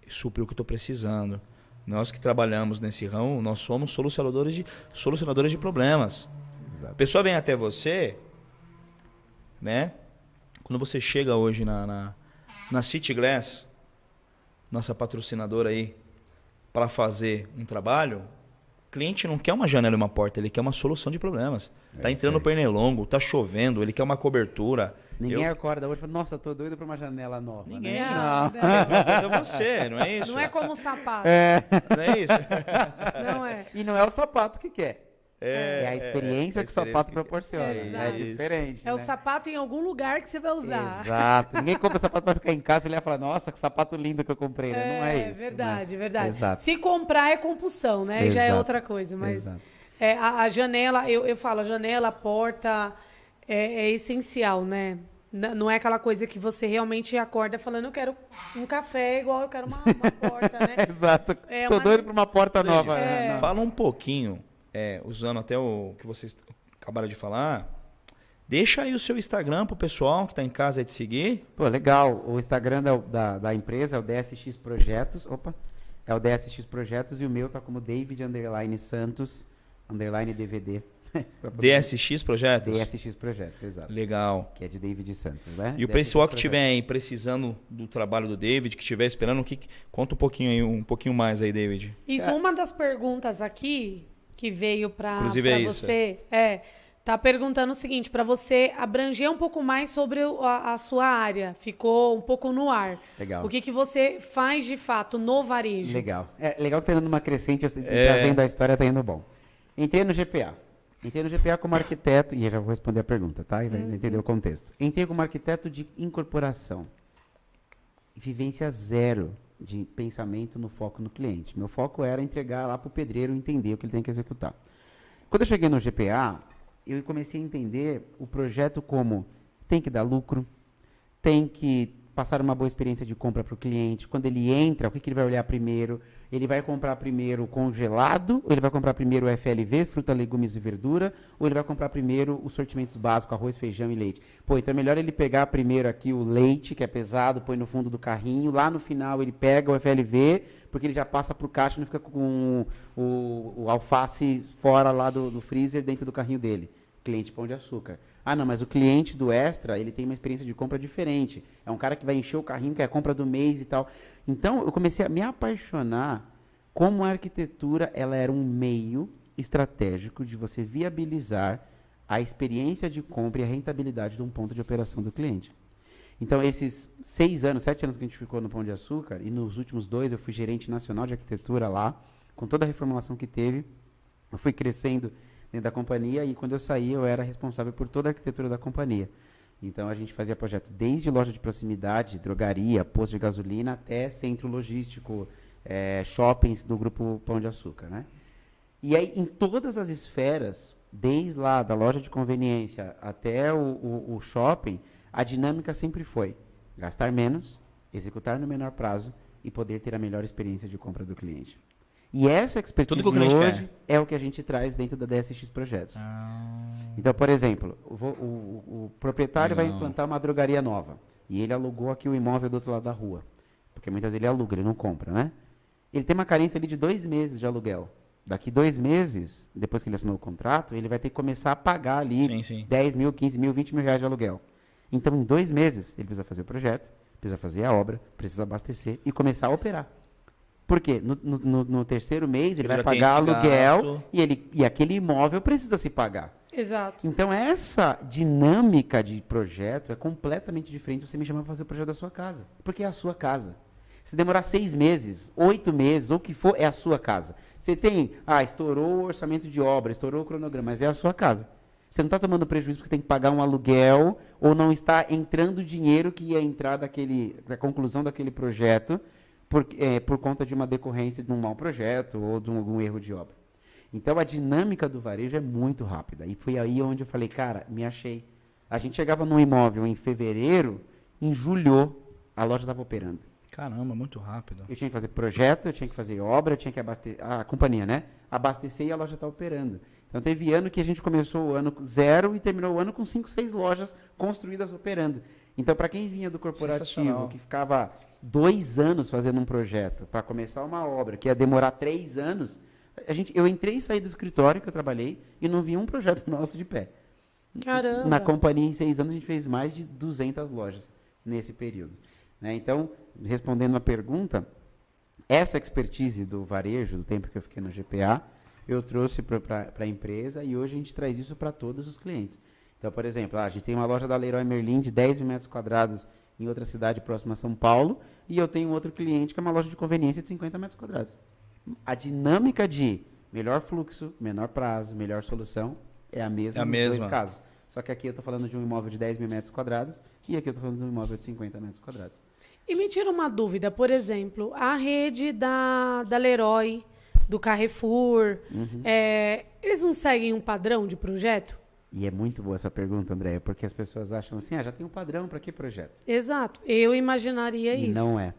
suprir o que eu estou precisando. Nós que trabalhamos nesse ramo, nós somos solucionadores de problemas. Exato. A pessoa vem até você, né? Quando você chega hoje na City Glass, nossa patrocinadora aí, para fazer um trabalho, o cliente não quer uma janela e uma porta, ele quer uma solução de problemas. Tá entrando pernilongo, tá chovendo, ele quer uma cobertura. Ninguém acorda hoje e fala, nossa, tô doido pra uma janela nova. Ninguém. Né? Não. A mesma coisa é você, não é isso? Não é como um sapato. Não é isso? Não é. E não é o sapato que quer. É a experiência que o sapato proporciona. É diferente. É o sapato em algum lugar que você vai usar. Exato. Ninguém compra sapato pra ficar em casa e ele vai falar, nossa, que sapato lindo que eu comprei. Né? Não é isso. Verdade, né? verdade. Exato. Se comprar é compulsão, né? Já é outra coisa. Mas a janela, eu falo, a janela, a porta é essencial, né? Não é aquela coisa que você realmente acorda falando, eu quero um café igual eu quero uma porta, né? Exato. Tô doido pra uma porta nova. Fala um pouquinho, usando até o que vocês acabaram de falar, Deixa aí o seu Instagram pro pessoal que tá em casa aí te seguir. Pô, legal. O Instagram da empresa é o DSX Projetos. Opa. É o DSX Projetos e o meu tá como David_Santos_DVD. DSX Projetos? DSX Projetos, exato. Legal. Que é de David Santos, né? E o pessoal que estiver aí precisando do trabalho do David, que estiver esperando, conta um pouquinho mais aí, David. Isso, uma das perguntas aqui que veio para isso. você tá perguntando o seguinte, para você abranger um pouco mais sobre a sua área. Ficou um pouco no ar. Legal. O que você faz de fato no varejo? Legal. É legal que tá indo numa crescente, trazendo a história, tá indo bom. Entrei no GPA como arquiteto, e eu já vou responder a pergunta, tá? E vai entender o contexto. Entrei como arquiteto de incorporação. Vivência zero de pensamento no foco no cliente. Meu foco era entregar lá para o pedreiro entender o que ele tem que executar. Quando eu cheguei no GPA, eu comecei a entender o projeto como tem que dar lucro, tem que passar uma boa experiência de compra para o cliente. Quando ele entra, o que ele vai olhar primeiro? Ele vai comprar primeiro congelado, ou ele vai comprar primeiro o FLV, fruta, legumes e verdura, ou ele vai comprar primeiro os sortimentos básicos, arroz, feijão e leite? Pô, então é melhor ele pegar primeiro aqui o leite, que é pesado, põe no fundo do carrinho, lá no final ele pega o FLV, porque ele já passa para o caixa e não fica com o alface fora lá do freezer dentro do carrinho dele. Cliente Pão de Açúcar. Ah, não, mas o cliente do Extra, ele tem uma experiência de compra diferente. É um cara que vai encher o carrinho, que é a compra do mês e tal. Então, eu comecei a me apaixonar como a arquitetura, ela era um meio estratégico de você viabilizar a experiência de compra e a rentabilidade de um ponto de operação do cliente. Então, esses 7 anos que a gente ficou no Pão de Açúcar, e nos últimos 2 eu fui gerente nacional de arquitetura lá, com toda a reformulação que teve, eu fui crescendo dentro da companhia, e quando eu saí eu era responsável por toda a arquitetura da companhia. Então a gente fazia projeto desde loja de proximidade, drogaria, posto de gasolina, até centro logístico, shoppings do grupo Pão de Açúcar, né? E aí em todas as esferas, desde lá da loja de conveniência até o shopping, a dinâmica sempre foi gastar menos, executar no menor prazo e poder ter a melhor experiência de compra do cliente. E essa expertise de hoje é o que a gente traz dentro da DSX Projetos. Então, por exemplo, o proprietário vai implantar uma drogaria nova. E ele alugou aqui o imóvel do outro lado da rua. Porque muitas vezes ele aluga, ele não compra, né? Ele tem uma carência ali de 2 meses de aluguel. Daqui 2 meses, depois que ele assinou o contrato, ele vai ter que começar a pagar ali 10 mil, 15 mil, 20 mil reais de aluguel. Então, em 2 meses, ele precisa fazer o projeto, precisa fazer a obra, precisa abastecer e começar a operar. Por quê? No terceiro mês ele vai pagar aluguel e aquele imóvel precisa se pagar. Exato. Então essa dinâmica de projeto é completamente diferente. Você me chama para fazer o projeto da sua casa, porque é a sua casa. Se demorar 6 meses, 8 meses, ou o que for, é a sua casa. Você tem, estourou o orçamento de obra, estourou o cronograma, mas é a sua casa. Você não está tomando prejuízo porque você tem que pagar um aluguel ou não está entrando dinheiro que ia entrar da conclusão daquele projeto por conta de uma decorrência de um mau projeto ou de algum erro de obra. Então, a dinâmica do varejo é muito rápida. E foi aí onde eu falei, cara, me achei. A gente chegava num imóvel em fevereiro, em julho, a loja estava operando. Caramba, muito rápido. Eu tinha que fazer projeto, eu tinha que fazer obra, eu tinha que abastecer, a companhia, né? Abastecer e a loja estava operando. Então, teve ano que a gente começou o ano 0 e terminou o ano com 5, 6 lojas construídas operando. Então, para quem vinha do corporativo, que ficava 2 anos fazendo um projeto para começar uma obra que ia demorar 3 anos, eu entrei e saí do escritório que eu trabalhei e não vi um projeto nosso de pé. Caramba! Na companhia, em 6 anos, a gente fez mais de 200 lojas nesse período. Né? Então, respondendo a pergunta, essa expertise do varejo, do tempo que eu fiquei no GPA, eu trouxe para a empresa e hoje a gente traz isso para todos os clientes. Então, por exemplo, a gente tem uma loja da Leroy Merlin de 10 mil metros quadrados em outra cidade próxima a São Paulo, e eu tenho outro cliente que é uma loja de conveniência de 50 metros quadrados. A dinâmica de melhor fluxo, menor prazo, melhor solução é a mesma nos 2 casos. Só que aqui eu estou falando de um imóvel de 10 mil metros quadrados e aqui eu estou falando de um imóvel de 50 metros quadrados. E me tira uma dúvida, por exemplo, a rede da Leroy, do Carrefour, eles não seguem um padrão de projeto? E é muito boa essa pergunta, Andréia, porque as pessoas acham assim, já tem um padrão para que projeto? Exato, eu imaginaria isso. E não é.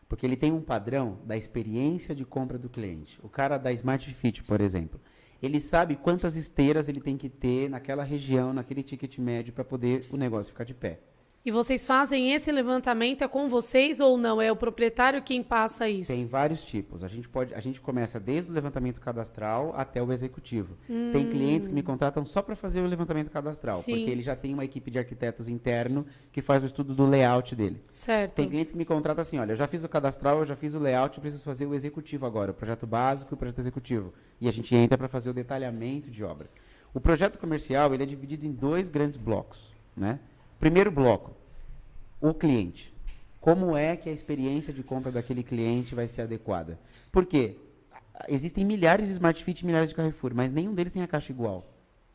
Porque ele tem um padrão da experiência de compra do cliente. O cara da Smart Fit, por exemplo, Ele sabe quantas esteiras ele tem que ter naquela região, naquele ticket médio, para poder o negócio ficar de pé. E vocês fazem esse levantamento, é com vocês ou não? É o proprietário quem passa isso? Tem vários tipos. A gente começa desde o levantamento cadastral até o executivo. Tem clientes que me contratam só para fazer o levantamento cadastral, Sim. porque ele já tem uma equipe de arquitetos interno que faz o estudo do layout dele. Certo. Tem clientes que me contratam assim, olha, eu já fiz o cadastral, eu já fiz o layout, eu preciso fazer o executivo agora, o projeto básico e o projeto executivo. E a gente entra para fazer o detalhamento de obra. O projeto comercial, ele é dividido em 2 grandes blocos, né? Primeiro bloco, o cliente. Como é que a experiência de compra daquele cliente vai ser adequada? Por quê? Existem milhares de Smart Fit e milhares de Carrefour, mas nenhum deles tem a caixa igual.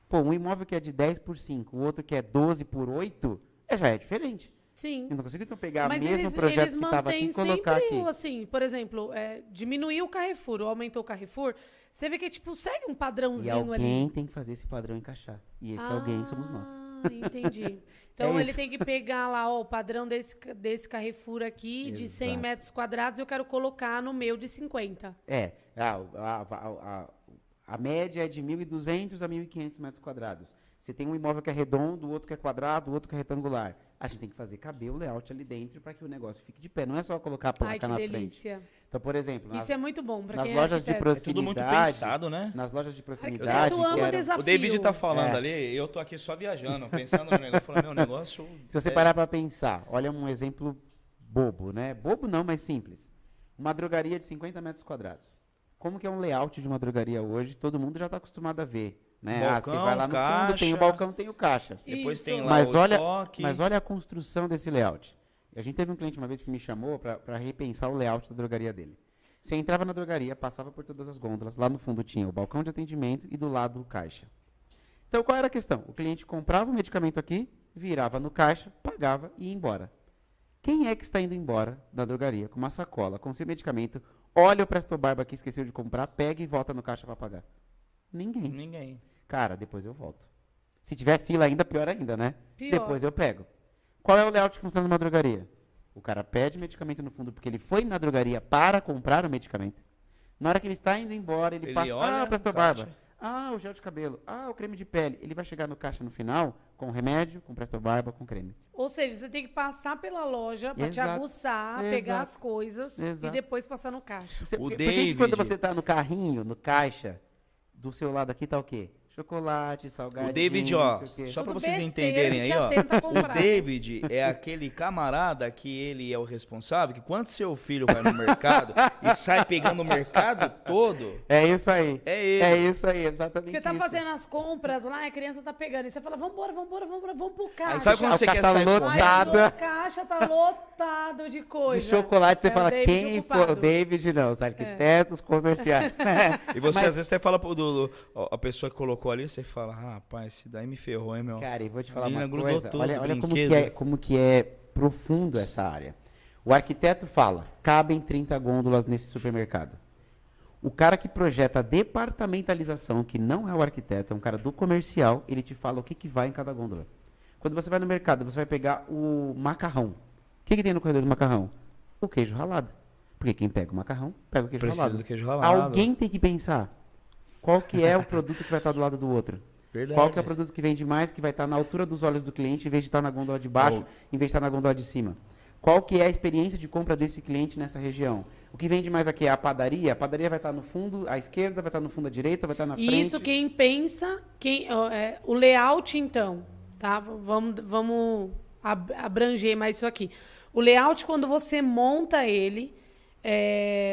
Pô, um imóvel que é de 10 por 5, o outro que é 12 por 8, já é diferente. Sim. Eu não consigo então pegar o Mas mesmo projeto que estava aqui e colocar sempre, aqui. assim, por exemplo, diminuiu o Carrefour ou aumentou o Carrefour, você vê que, tipo, segue um E padrãozinho alguém ali. tem que fazer esse padrão encaixar. E esse alguém somos nós. Entendi. Então, É ele isso. tem que pegar lá, ó, o padrão desse Carrefour aqui, de 100 Exato. metros quadrados, eu quero colocar no meu de 50. A média é de 1.200 a 1.500 metros quadrados. Você tem um imóvel que é redondo, o outro que é quadrado, o outro que é retangular. A gente tem que fazer caber o layout ali dentro para que o negócio fique de pé. Não é só colocar a Ai, placa que na frente. delícia. Então, por exemplo, Isso é muito bom pra nas quem lojas de arquiteto. É tudo muito proximidade, pensado, né? nas lojas de Arquiteto proximidade, ama que eram- desafio. O David tá falando É. ali, eu tô aqui só viajando, pensando no negócio, falando, meu negócio... se você parar para pensar, olha um exemplo bobo, né? Bobo não, mas simples. Uma drogaria de 50 metros quadrados. Como que é um layout de uma drogaria hoje? Todo mundo já está acostumado a ver. Né? Você Balcão, vai lá no fundo, tem o caixa. balcão, tem o caixa. Depois Isso. tem lá Mas o olha, estoque. mas olha a construção desse layout. A gente teve um cliente uma vez que me chamou para repensar o layout da drogaria dele. Você entrava na drogaria, passava por todas as gôndolas, lá no fundo tinha o balcão de atendimento e do lado o caixa. Então qual era a questão? O cliente comprava o medicamento aqui, virava no caixa, pagava e ia embora. Quem é que está indo embora da drogaria com uma sacola, com seu medicamento, olha o Presto Barba que esqueceu de comprar, pega e volta no caixa para pagar? Ninguém. Ninguém. Cara, depois eu volto. Se tiver fila ainda, pior ainda, né? Pior. Depois eu pego. Qual é o layout que funciona numa drogaria? O cara pede medicamento no fundo porque ele foi na drogaria para comprar o medicamento. Na hora que ele está indo embora, ele passa, olha o Presto no Barba, caixa. o gel de cabelo, o creme de pele. Ele vai chegar no caixa no final com remédio, com Presto Barba, com creme. Ou seja, você tem que passar pela loja pra te Exato. aguçar, Exato. pegar as coisas e Exato. depois passar no caixa. Você, O por que que David- quando você está no carrinho, no caixa, do seu lado aqui tá o quê? Chocolate, salgadinho, O David, ó, não sei o quê. só pra Tudo vocês besteira, entenderem a aí, gente já ó. tenta O comprar. David é aquele camarada que ele é o responsável, que quando seu filho vai no mercado e sai pegando o mercado todo, É isso aí. é ele. É isso aí, exatamente Você tá isso. fazendo as compras lá, a criança tá pegando. E você fala, vambora, vamos pro caixa. Sabe quando O você quer caixa sair lotado. correndo? Aí o caixa tá lotado de coisa. De chocolate, você É o fala, David quem foi? ocupado. O David não, os arquitetos comerciais. E você Mas- às vezes até fala a pessoa que colocou ali, você fala, rapaz, esse daí me ferrou, hein, meu. Cara, e vou te falar menina uma grudou coisa. tudo, Olha brinquedo. como que é profundo essa área. O arquiteto fala, cabem 30 gôndolas nesse supermercado. O cara que projeta a departamentalização, que não é o arquiteto, é um cara do comercial, ele te fala o que vai em cada gôndola. Quando você vai no mercado, você vai pegar o macarrão. O que tem no corredor do macarrão? O queijo ralado. Porque quem pega o macarrão, pega o queijo Precisa ralado. do queijo ralado. Alguém tem que pensar qual que é o produto que vai estar do lado do outro. Verdade. Qual que é o produto que vende mais, que vai estar na altura dos olhos do cliente, em vez de estar na gôndola de baixo, em vez de estar na gôndola de cima? Qual que é a experiência de compra desse cliente nessa região? O que vende mais aqui é a padaria vai estar no fundo à esquerda, vai estar no fundo à direita, vai estar na frente. Isso quem pensa, o layout então, tá? Vamos abranger mais isso aqui. O layout, quando você monta ele,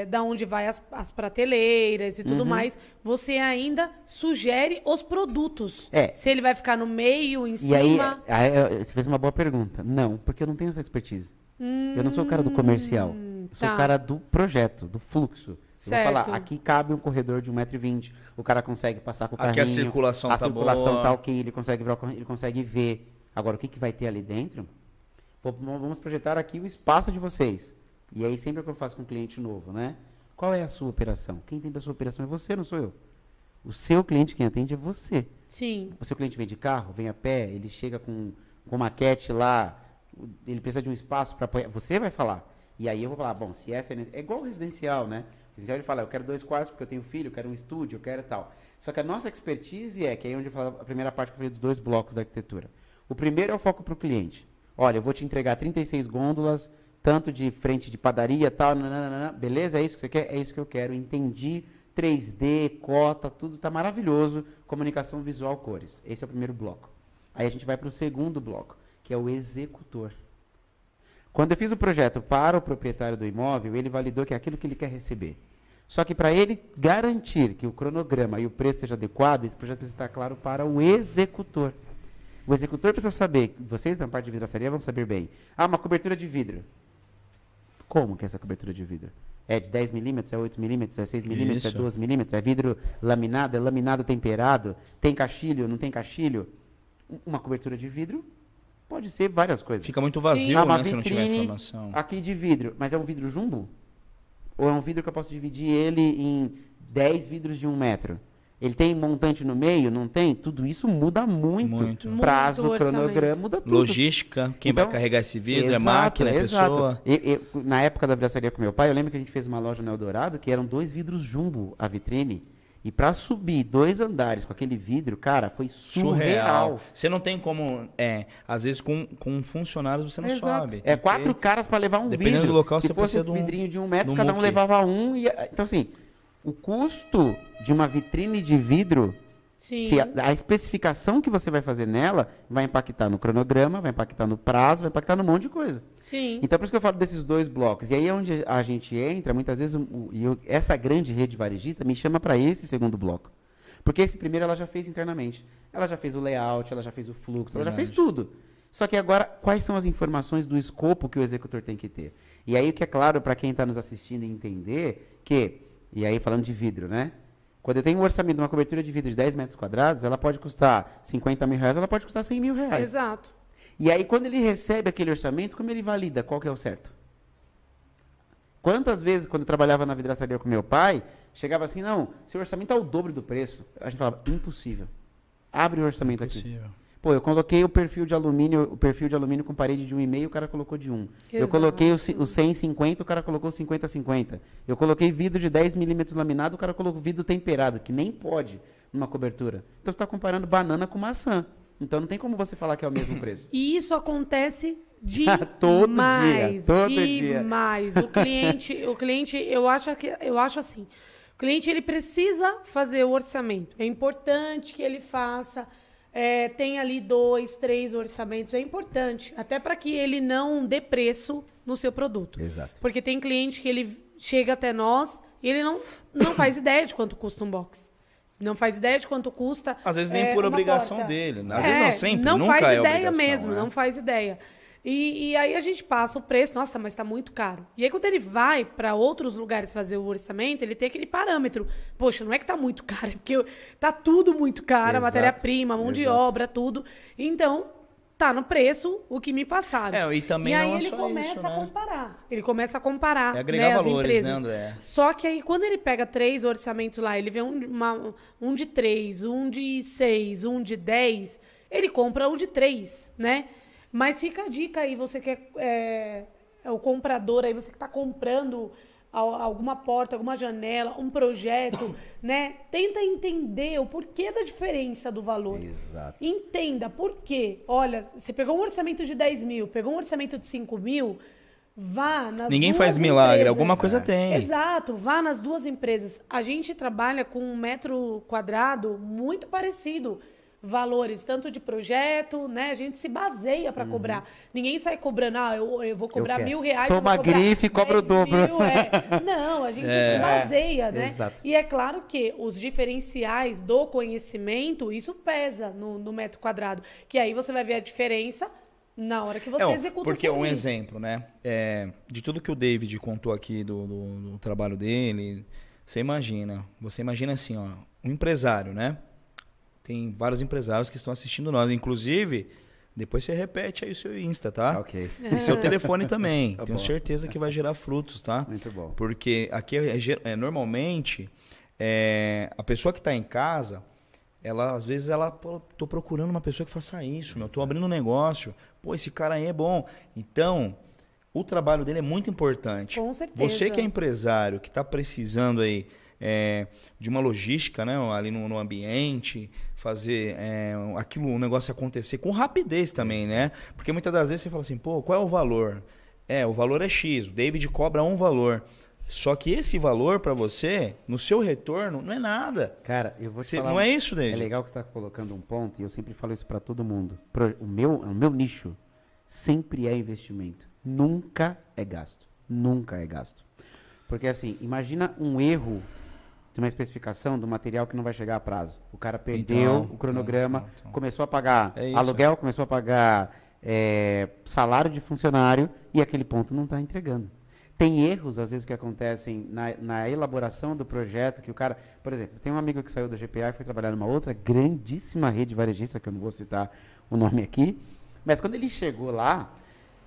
da onde vai as prateleiras e tudo mais, você ainda sugere os produtos. É. Se ele vai ficar no meio, em E aí, cima. você fez uma boa pergunta. Não, porque eu não tenho essa expertise. Eu não sou o cara do comercial. Eu sou tá. o cara do projeto, do fluxo. Eu vou Certo. falar, aqui cabe um corredor de 1,20 m. O cara consegue passar com o Aqui carrinho. a circulação a tá circulação boa. tá ok, ele consegue ver. Agora, o que vai ter ali dentro? Vamos projetar aqui o espaço de vocês. E aí, sempre que eu faço com um cliente novo, né? Qual é a sua operação? Quem tem da sua operação é você, não sou eu. O seu cliente, quem atende, é você. Sim. O seu cliente vem de carro, vem a pé, ele chega com maquete lá, ele precisa de um espaço para apoiar. Você vai falar. E aí eu vou falar, bom, se essa é igual residencial, né? Residencial ele fala, eu quero 2 quartos porque eu tenho filho, eu quero um estúdio, eu quero tal. Só que a nossa expertise que é onde eu falo a primeira parte que eu falei dos 2 blocos da arquitetura. O primeiro é o foco para o cliente. Olha, eu vou te entregar 36 gôndolas, tanto de frente de padaria, tal, nananana, beleza? É isso que você quer? É isso que eu quero. Entendi. 3D, cota, tudo tá maravilhoso. Comunicação visual, cores. Esse é o primeiro bloco. Aí a gente vai para o segundo bloco, que é o executor. Quando eu fiz o projeto para o proprietário do imóvel, ele validou que é aquilo que ele quer receber. Só que para ele garantir que o cronograma e o preço esteja adequado, esse projeto precisa estar claro para o executor. O executor precisa saber, vocês na parte de vidraçaria vão saber bem. Uma cobertura de vidro. Como que é essa cobertura de vidro? É de 10 milímetros, é 8 milímetros, é 6 milímetros, é 12 milímetros, é vidro laminado, é laminado temperado, tem caixilho, não tem caixilho? Uma cobertura de vidro pode ser várias coisas. Fica muito vazio, né, se não tiver informação. Aqui de vidro, mas é um vidro jumbo? Ou é um vidro que eu posso dividir ele em 10 vidros de 1 metro? Ele tem montante no meio? Não tem? Tudo isso muda muito. Prazo, muito cronograma, muda tudo. Logística, quem vai carregar esse vidro, é máquina, é pessoa. Na época da vidraçaria com meu pai, eu lembro que a gente fez uma loja no Eldorado que eram 2 vidros jumbo a vitrine. E para subir 2 andares com aquele vidro, cara, foi surreal. Você não tem como, às vezes com funcionários você não sobe. É 4 caras para levar um vidro. Dependendo do local, se você fosse precisa um vidrinho de 1 metro, cada um levava um. Então assim, o custo de uma vitrine de vidro, se a especificação que você vai fazer nela vai impactar no cronograma, vai impactar no prazo, vai impactar num monte de coisa. Sim. Então, por isso que eu falo desses 2 blocos. E aí é onde a gente entra, muitas vezes, essa grande rede varejista me chama para esse segundo bloco. Porque esse primeiro ela já fez internamente. Ela já fez o layout, ela já fez o fluxo, ela já fez tudo. Só que agora, quais são as informações do escopo que o executor tem que ter? E aí o que é claro para quem está nos assistindo entender que, e aí falando de vidro, né? Quando eu tenho um orçamento de uma cobertura de vidro de 10 metros quadrados, ela pode custar 50 mil reais, ela pode custar 100 mil reais. Exato. E aí, quando ele recebe aquele orçamento, como ele valida qual que é o certo? Quantas vezes, quando eu trabalhava na vidraçaria com meu pai, chegava assim, não, seu orçamento é o dobro do preço. A gente falava, impossível. Abre o orçamento aqui. Pô, eu coloquei o perfil de alumínio com parede de 1,5, o cara colocou de 1. Exato. Eu coloquei o 100/50, o cara colocou 50/50. Eu coloquei vidro de 10 milímetros laminado, o cara colocou vidro temperado, que nem pode numa cobertura. Então você está comparando banana com maçã. Então não tem como você falar que é o mesmo preço. E isso acontece todo dia. O cliente, eu acho assim, o cliente ele precisa fazer o orçamento. É importante que ele faça. Tem ali 2, 3 orçamentos, é importante, até para que ele não dê preço no seu produto. Exato. Porque tem cliente que ele chega até nós e ele não faz ideia de quanto custa um box. Não faz ideia de quanto custa. Às vezes nem por obrigação porta. Dele. Às vezes não sempre, não nunca faz é ideia obrigação, mesmo, não faz ideia. E aí a gente passa o preço, nossa, mas está muito caro. E aí quando ele vai para outros lugares fazer o orçamento, ele tem aquele parâmetro. Poxa, não é que está muito caro, é porque está tudo muito caro, a matéria-prima, mão de obra, tudo. Então, tá no preço o que me passaram. E também aí não é ele só começa isso, a comparar. Ele começa a comparar, agregar as valores, empresas. né, André? Só que aí quando ele pega 3 orçamentos lá, ele vê um de 3, um de 6, um de 10, ele compra o de 3, né? Mas fica a dica aí, você que é o comprador, aí você que está comprando alguma porta, alguma janela, um projeto, né? Tenta entender o porquê da diferença do valor. Exato. Entenda por quê. Olha, você pegou um orçamento de 10 mil, pegou um orçamento de 5 mil, vá nas Ninguém duas faz milagre, empresas. alguma coisa tem. Exato, vá nas 2 empresas. A gente trabalha com 1 metro quadrado muito parecido. Valores, tanto de projeto, né? A gente se baseia para cobrar. Ninguém sai cobrando, eu vou cobrar R$1.000. Sou uma grife e cobro o dobro. Não, a gente se baseia, né? Exato. E é claro que os diferenciais do conhecimento, isso pesa no metro quadrado. Que aí você vai ver a diferença na hora que você executa porque o serviço. Exemplo, né? De tudo que o David contou aqui do trabalho dele, você imagina assim, ó, um empresário, né? Tem vários empresários que estão assistindo nós. Inclusive, depois você repete aí o seu Insta, tá? Ok. E seu telefone também. Tá Tenho bom. certeza que vai gerar frutos, tá? Muito bom. Porque aqui, normalmente, a pessoa que está em casa, às vezes, tô procurando uma pessoa que faça isso, tô abrindo um negócio. Pô, esse cara aí é bom. Então, o trabalho dele é muito importante. Com certeza. Você que é empresário, que está precisando aí de uma logística, né, ali no ambiente, fazer o negócio acontecer com rapidez também, né? Porque muitas das vezes você fala assim, pô, qual é o valor? O valor é X, o David cobra um valor. Só que esse valor para você, no seu retorno, não é nada. Cara, eu vou te falar. Não é isso, David? É legal que você está colocando um ponto, e eu sempre falo isso para todo mundo. O meu nicho sempre é investimento. Nunca é gasto. Nunca é gasto. Porque assim, imagina um erro de uma especificação do material que não vai chegar a prazo. O cara perdeu o cronograma, começou a pagar aluguel, começou a pagar salário de funcionário e aquele ponto não está entregando. Tem erros, às vezes, que acontecem na elaboração do projeto, que o cara... Por exemplo, tem um amigo que saiu da GPA e foi trabalhar numa outra grandíssima rede varejista, que eu não vou citar o nome aqui, mas quando ele chegou lá,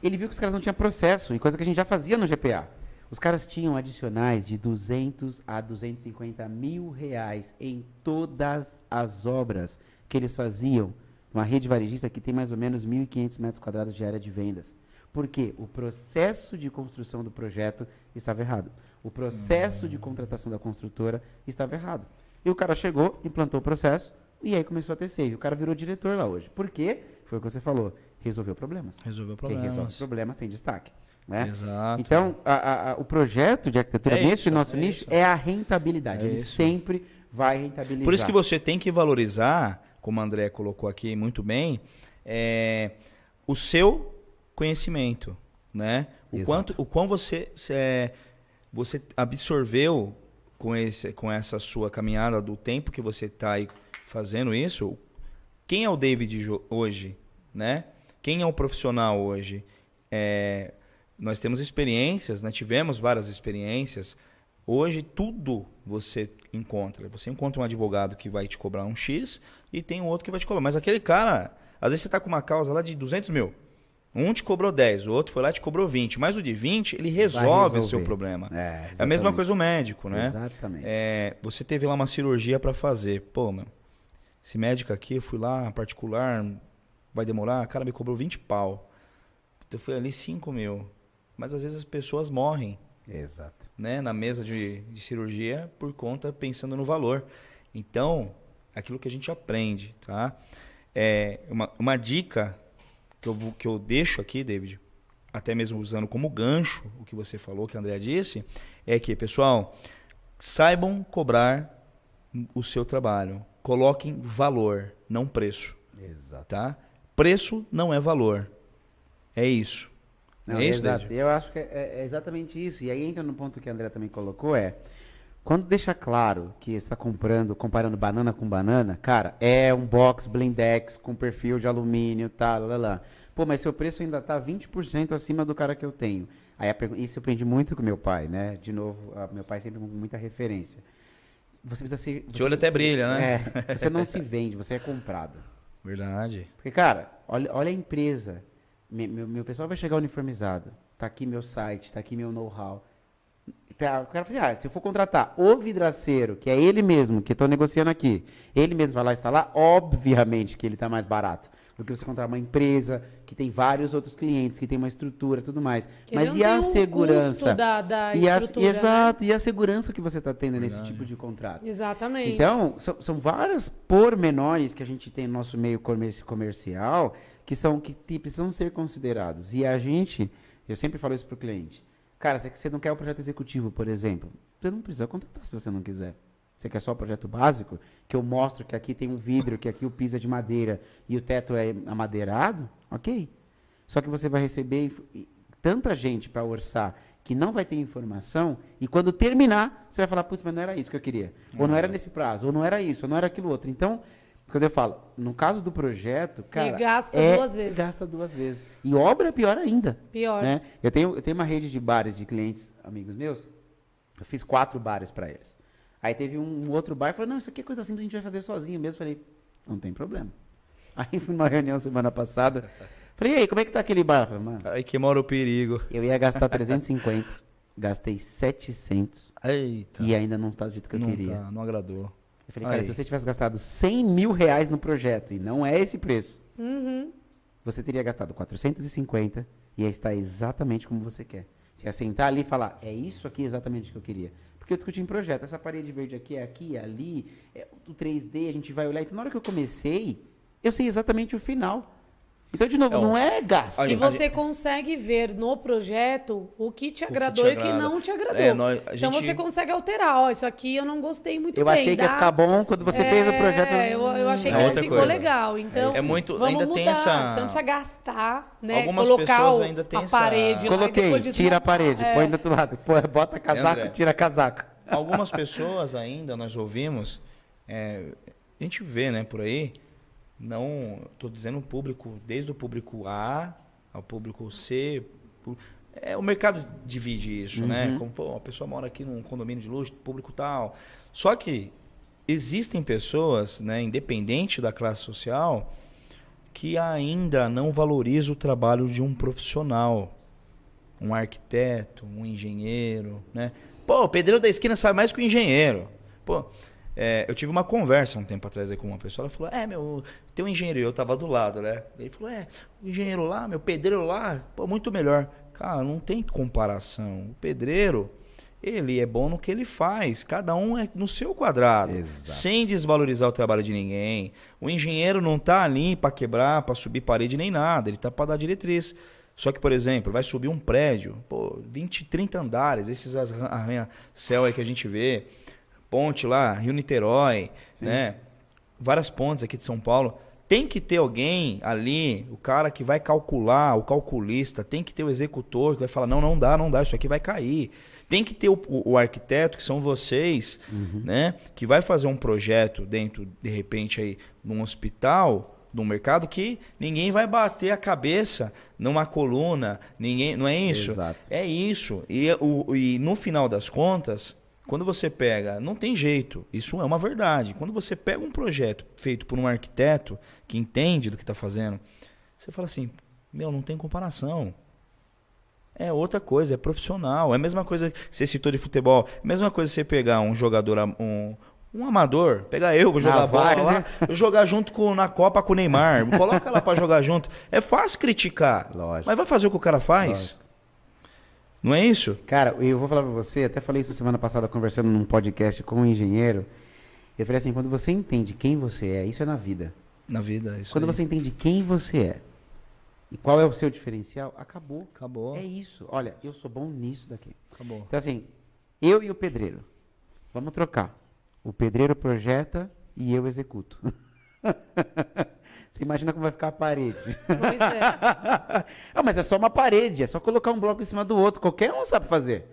ele viu que os caras não tinham processo, e coisa que a gente já fazia no GPA. Os caras tinham adicionais de 200 a 250 mil reais em todas as obras que eles faziam. Uma rede varejista que tem mais ou menos 1.500 metros quadrados de área de vendas. Porque o processo de construção do projeto estava errado. O processo de contratação da construtora estava errado. E o cara chegou, implantou o processo, e aí começou a ter save. O cara virou diretor lá hoje. Por quê? Foi o que você falou. Resolveu problemas. Resolveu problemas. Quem resolve problemas tem destaque. Né? Exato. Então, o projeto de arquitetura nesse nosso nicho é a rentabilidade. Ele sempre vai rentabilizar. Por isso que você tem que valorizar, como a André colocou aqui muito bem, o seu conhecimento, né? O quão você absorveu com essa sua caminhada do tempo que você está aí fazendo isso. Quem é o David hoje, né? Quem é o profissional hoje? Nós temos experiências, né? Tivemos várias experiências. Hoje tudo você encontra. Você encontra um advogado que vai te cobrar um X e tem um outro que vai te cobrar. Mas aquele cara, às vezes você está com uma causa lá de 200 mil. Um te cobrou 10, o outro foi lá e te cobrou 20. Mas o de 20, ele resolve o seu problema. É a mesma coisa o médico, né? Exatamente. Você teve lá uma cirurgia para fazer. Pô, meu, esse médico aqui, eu fui lá, particular, vai demorar. O cara me cobrou 20 pau. Eu fui ali 5 mil. Mas às vezes as pessoas morrem. Exato. Né, na mesa de cirurgia por conta, pensando no valor. Então, aquilo que a gente aprende, tá? Uma dica que eu deixo aqui, David, até mesmo usando como gancho o que você falou, que a Andrea disse, é que, pessoal, saibam cobrar o seu trabalho. Coloquem valor, não preço. Exato. Tá? Preço não é valor. É isso. Não, é isso, exato. David? Eu acho que é exatamente isso. E aí entra no ponto que a Andrea também colocou, quando deixa claro que está comparando banana com banana, cara, é um box blindex com perfil de alumínio, tá, lá. Pô, mas seu preço ainda tá 20% acima do cara que eu tenho. Aí isso eu aprendi muito com meu pai, né? De novo, meu pai sempre com muita referência. Você precisa ser... De olho até brilha, né? Você não se vende, você é comprado. Verdade. Porque, cara, olha a empresa. Meu pessoal vai chegar uniformizado. Tá aqui meu site, tá aqui meu know-how. O cara fala assim, se eu for contratar o vidraceiro, que é ele mesmo, que eu estou negociando aqui, ele mesmo vai lá instalar, obviamente que ele está mais barato do que você contratar uma empresa que tem vários outros clientes, que tem uma estrutura e tudo mais. Que mas e a segurança? Da estrutura, exato, né? E a segurança que você está tendo nesse tipo de contrato? Exatamente. Então, são vários pormenores que a gente tem no nosso meio comercial que precisam ser considerados. E a gente, eu sempre falo isso para o cliente, cara, se você não quer o projeto executivo, por exemplo, você não precisa contratar se você não quiser. Você quer só o projeto básico, que eu mostro que aqui tem um vidro, que aqui o piso é de madeira e o teto é amadeirado, ok. Só que você vai receber tanta gente para orçar que não vai ter informação e quando terminar, você vai falar, putz, mas não era isso que eu queria. Ou não era nesse prazo, ou não era isso, ou não era aquilo outro. Então, quando eu falo, no caso do projeto, cara, e gasta duas vezes. Gasta 2 vezes. E obra é pior ainda. Pior. Né? Eu tenho uma rede de bares de clientes, amigos meus, eu fiz 4 bares para eles. Aí teve um outro bar e falou, não, isso aqui é coisa simples, a gente vai fazer sozinho mesmo. Falei, não tem problema. Aí fui numa reunião semana passada, falei, e aí, como é que tá aquele bar? Falei, mano, aí que mora o perigo. Eu ia gastar 350, gastei 700. Eita. E ainda não tá do jeito que eu queria. Não agradou. Eu falei, cara, se você tivesse gastado 100 mil reais no projeto, e não é esse preço, você teria gastado 450 e está exatamente como você quer. Se sentar ali e falar, é isso aqui exatamente que eu queria. Porque eu discuti em projeto, essa parede verde aqui, é ali, o 3D, a gente vai olhar. Então, na hora que eu comecei, eu sei exatamente o final. Então, de novo, não é gasto. E você consegue ver no projeto o que te agradou e o que não te agradou. Então, você consegue alterar. Ó, isso aqui eu não gostei muito bem. Eu achei que ia ficar bom quando você fez o projeto. Eu achei que não ficou legal. Então, vamos ainda mudar. Tem essa... Você não precisa gastar, né? Algumas colocar pessoas ainda têm a parede. Coloquei, tira a parede, põe do outro lado. Bota casaco, André, tira casaco. Algumas pessoas ainda, nós ouvimos, a gente vê, né, por aí, não, estou dizendo o público, desde o público A ao público C, o mercado divide isso, né? Como, pô, a pessoa mora aqui num condomínio de luxo, público tal. Só que existem pessoas, né, independente da classe social, que ainda não valorizam o trabalho de um profissional, um arquiteto, um engenheiro, né? Pô, o pedreiro da esquina sabe mais que o engenheiro. Pô, eu tive uma conversa um tempo atrás aí com uma pessoa, ela falou, tem um engenheiro, e eu tava do lado, né? Ele falou, o engenheiro lá, meu pedreiro lá, pô, muito melhor. Cara, não tem comparação. O pedreiro, ele é bom no que ele faz, cada um é no seu quadrado, sem desvalorizar o trabalho de ninguém. O engenheiro não tá ali para quebrar, para subir parede nem nada, ele tá para dar diretriz. Só que, por exemplo, vai subir um prédio, pô, 20, 30 andares, esses arranha-céu aí que a gente vê, ponte lá, Rio-Niterói, né? Várias pontes aqui de São Paulo. Tem que ter alguém ali, o cara que vai calcular, o calculista, tem que ter o executor que vai falar, não dá, isso aqui vai cair. Tem que ter o arquiteto, que são vocês, né? Que vai fazer um projeto dentro, de repente, aí, num hospital, num mercado, que ninguém vai bater a cabeça numa coluna, ninguém, não é isso? Exato. É isso. E no final das contas, quando você pega, não tem jeito, isso é uma verdade. Quando você pega um projeto feito por um arquiteto que entende do que está fazendo, você fala assim, não tem comparação. É outra coisa, é profissional. É a mesma coisa que você citou de futebol. É a mesma coisa que você pegar um jogador, um amador, pegar eu, vou jogar bola lá, eu jogar junto na Copa com o Neymar, coloca lá para jogar junto. É fácil criticar, lógico, mas vai fazer o que o cara faz? Lógico. Não é isso? Cara, eu vou falar pra você, até falei isso semana passada conversando num podcast com um engenheiro, eu falei assim, quando você entende quem você é, isso é na vida. Na vida, isso quando aí. Você entende quem você é e qual é o seu diferencial, acabou. Acabou. É isso. Olha, eu sou bom nisso daqui. Acabou. Então assim, eu e o pedreiro, vamos trocar. O pedreiro projeta e eu executo. Você imagina como vai ficar a parede. Pois é. Mas é só uma parede, é só colocar um bloco em cima do outro. Qualquer um sabe fazer.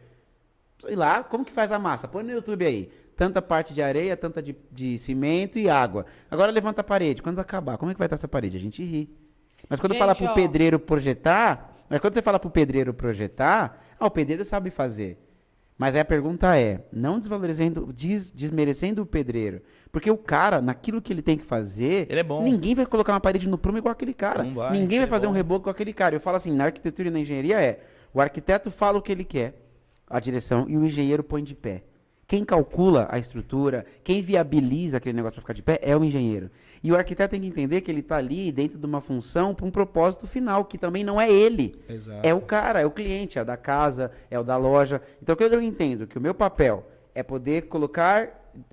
Sei lá, como que faz a massa? Põe no YouTube aí. Tanta parte de areia, tanta de cimento e água. Agora levanta a parede. Quando acabar, como é que vai estar essa parede? A gente ri. Mas quando fala pro pedreiro projetar, o pedreiro sabe fazer. Mas aí a pergunta é, não desmerecendo o pedreiro. Porque o cara, naquilo que ele tem que fazer, ele é bom. Ninguém vai colocar uma parede no prumo igual aquele cara. Ninguém vai fazer um reboco igual aquele cara. Eu falo assim, na arquitetura e na engenharia o arquiteto fala o que ele quer, a direção, e o engenheiro põe de pé. Quem calcula a estrutura, quem viabiliza aquele negócio para ficar de pé é o engenheiro. E o arquiteto tem que entender que ele está ali dentro de uma função para um propósito final, que também não é ele. Exato. É o cara, é o cliente, é o da casa, é o da loja. Então, quando eu entendo que o meu papel é poder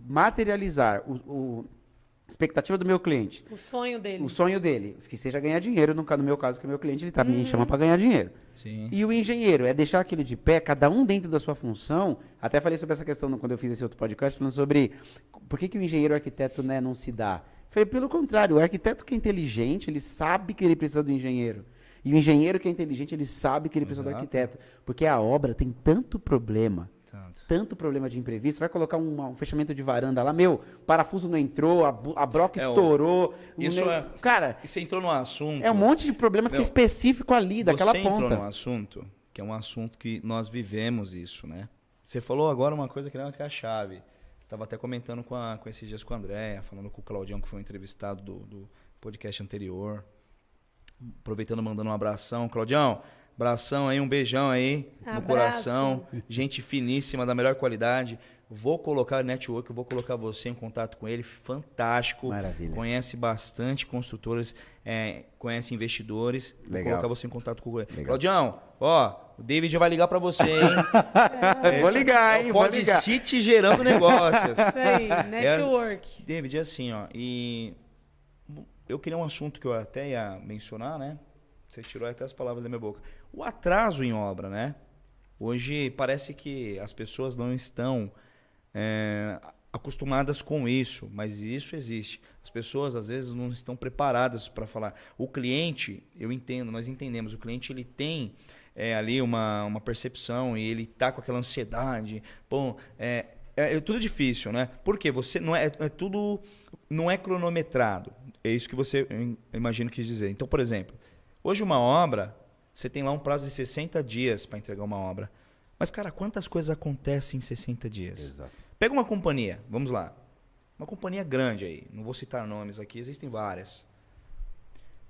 materializar a expectativa do meu cliente. O sonho dele. O sonho dele. Que seja ganhar dinheiro, no meu caso, que o meu cliente ele me chama para ganhar dinheiro. Sim. E o engenheiro é deixar aquele de pé, cada um dentro da sua função. Até falei sobre essa questão quando eu fiz esse outro podcast, falando sobre por que o engenheiro e o arquiteto, né, não se dá. Falei, pelo contrário, o arquiteto que é inteligente, ele sabe que ele precisa do engenheiro. E o engenheiro que é inteligente, ele sabe que ele precisa do arquiteto. Porque a obra tem tanto problema. Tanto problema de imprevisto. Vai colocar um fechamento de varanda lá, parafuso não entrou, a broca estourou. Cara, você entrou num assunto. É um monte de problemas que é específico ali, daquela ponta. Você entrou num assunto, que é um assunto que nós vivemos isso, né? Você falou agora uma coisa que é a chave. Estava até comentando com esses dias com a Andréia, falando com o Claudião, que foi um entrevistado do podcast anterior. Aproveitando, mandando um abração. Claudião, abração aí, um beijão aí no coração. Gente finíssima, da melhor qualidade. Vou colocar network, vou colocar você em contato com ele, fantástico. Maravilha. Conhece bastante construtores, conhece investidores. Vou colocar você em contato com ele. Claudião, ó, o David vai ligar para você, hein? Vou ligar, hein? Pode se te gerando negócios. Isso aí, network. David, é assim, ó, e eu queria um assunto que eu até ia mencionar, né? Você tirou até as palavras da minha boca. O atraso em obra, né? Hoje parece que as pessoas não estão acostumadas com isso, mas isso existe. As pessoas às vezes não estão preparadas para falar. O cliente, eu entendo, nós entendemos, o cliente ele tem ali uma percepção e ele tá com aquela ansiedade. Bom, é tudo difícil, né? Porque você tudo não é cronometrado. É isso que você, imagino, quis dizer. Então, por exemplo, hoje uma obra, você tem lá um prazo de 60 dias para entregar uma obra. Mas, cara, quantas coisas acontecem em 60 dias? Exato. Pega uma companhia, vamos lá. Uma companhia grande aí, não vou citar nomes aqui, existem várias.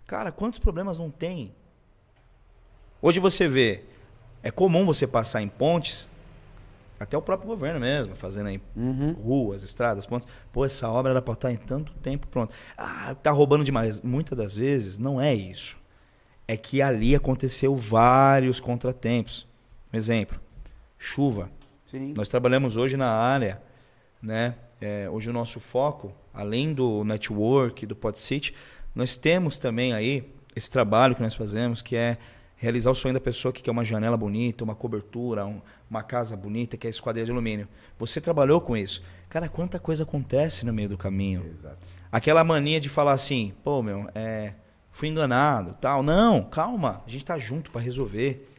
Cara, quantos problemas não tem? Hoje você vê, é comum você passar em pontes, até o próprio governo mesmo, fazendo aí ruas, estradas, pontes. Pô, essa obra era para estar em tanto tempo pronto. Ah, tá roubando demais. Muitas das vezes não é isso. É que ali aconteceu vários contratempos. Um exemplo, chuva. Sim. Nós trabalhamos hoje na área, né? Hoje o nosso foco, além do network, do PodCity, nós temos também aí esse trabalho que nós fazemos, que é realizar o sonho da pessoa que quer uma janela bonita, uma cobertura, uma casa bonita, que é a esquadria de alumínio. Você trabalhou com isso. Cara, quanta coisa acontece no meio do caminho. Exato. Aquela mania de falar assim, pô, meu, fui enganado, tal. Não, calma, a gente tá junto para resolver.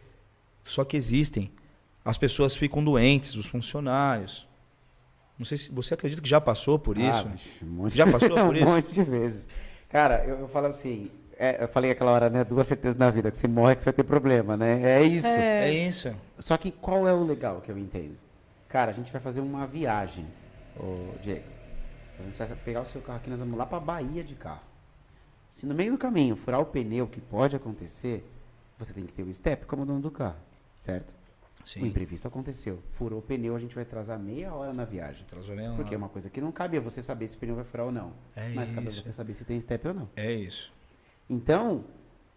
Só que existem. As pessoas ficam doentes, os funcionários. Não sei se você acredita que já passou por isso. Bicho, já passou por isso? Um monte de vezes. Cara, eu falo assim, eu falei aquela hora, né? 2 certezas na vida, que você morre que você vai ter problema, né? É isso. É isso. Só que qual é o legal que eu entendo? Cara, a gente vai fazer uma viagem, Diego. A gente vai pegar o seu carro aqui, nós vamos lá pra Bahia de carro. Se no meio do caminho furar o pneu, que pode acontecer, você tem que ter o step como dono do carro, certo? Sim. O imprevisto aconteceu. Furou o pneu, a gente vai atrasar meia hora na viagem. Porque é uma coisa que não cabe a você saber se o pneu vai furar ou não. Mas cabe a você saber se tem step ou não. É isso. Então,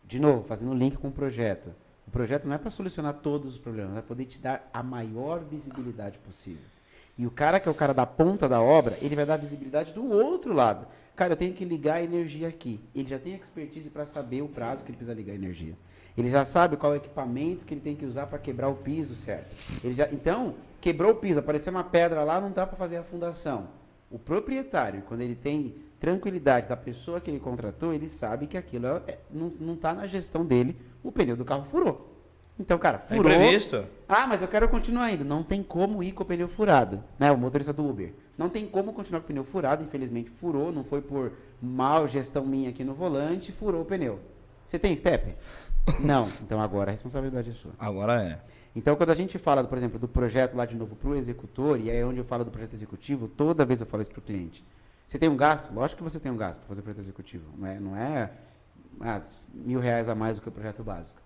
de novo, fazendo link com o projeto. O projeto não é para solucionar todos os problemas, é poder te dar a maior visibilidade possível. E o cara que é o cara da ponta da obra, ele vai dar visibilidade do outro lado. Cara, eu tenho que ligar a energia aqui. Ele já tem expertise para saber o prazo que ele precisa ligar a energia. Ele já sabe qual é o equipamento que ele tem que usar para quebrar o piso, certo? Então, quebrou o piso, apareceu uma pedra lá, não dá para fazer a fundação. O proprietário, quando ele tem tranquilidade da pessoa que ele contratou, ele sabe que aquilo não está na gestão dele, o pneu do carro furou. Então, cara, furou. Imprevisto. Ah, mas eu quero continuar indo. Não tem como ir com o pneu furado, né? O motorista do Uber. Não tem como continuar com o pneu furado, infelizmente furou, não foi por mal gestão minha aqui no volante, furou o pneu. Você tem step? Não. Então agora a responsabilidade é sua. Agora é. Então, quando a gente fala, por exemplo, do projeto lá de novo para o executor, e aí é onde eu falo do projeto executivo, toda vez eu falo isso para o cliente. Você tem um gasto? Lógico que você tem um gasto para fazer o projeto executivo. Não é R$1.000 a mais do que o projeto básico.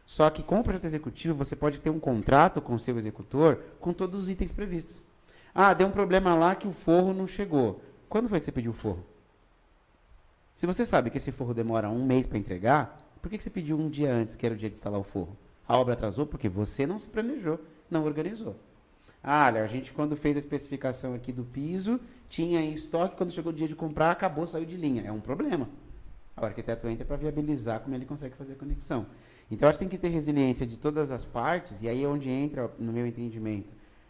Só que com o projeto executivo, você pode ter um contrato com o seu executor com todos os itens previstos. Ah, deu um problema lá que o forro não chegou. Quando foi que você pediu o forro? Se você sabe que esse forro demora 1 mês para entregar, por que você pediu um dia antes, que era o dia de instalar o forro? A obra atrasou porque você não se planejou, não organizou. Ah, olha, a gente quando fez a especificação aqui do piso, tinha em estoque, quando chegou o dia de comprar, acabou, saiu de linha. É um problema. O arquiteto entra para viabilizar como ele consegue fazer a conexão. Então, acho que tem que ter resiliência de todas as partes, e aí é onde entra, no meu entendimento,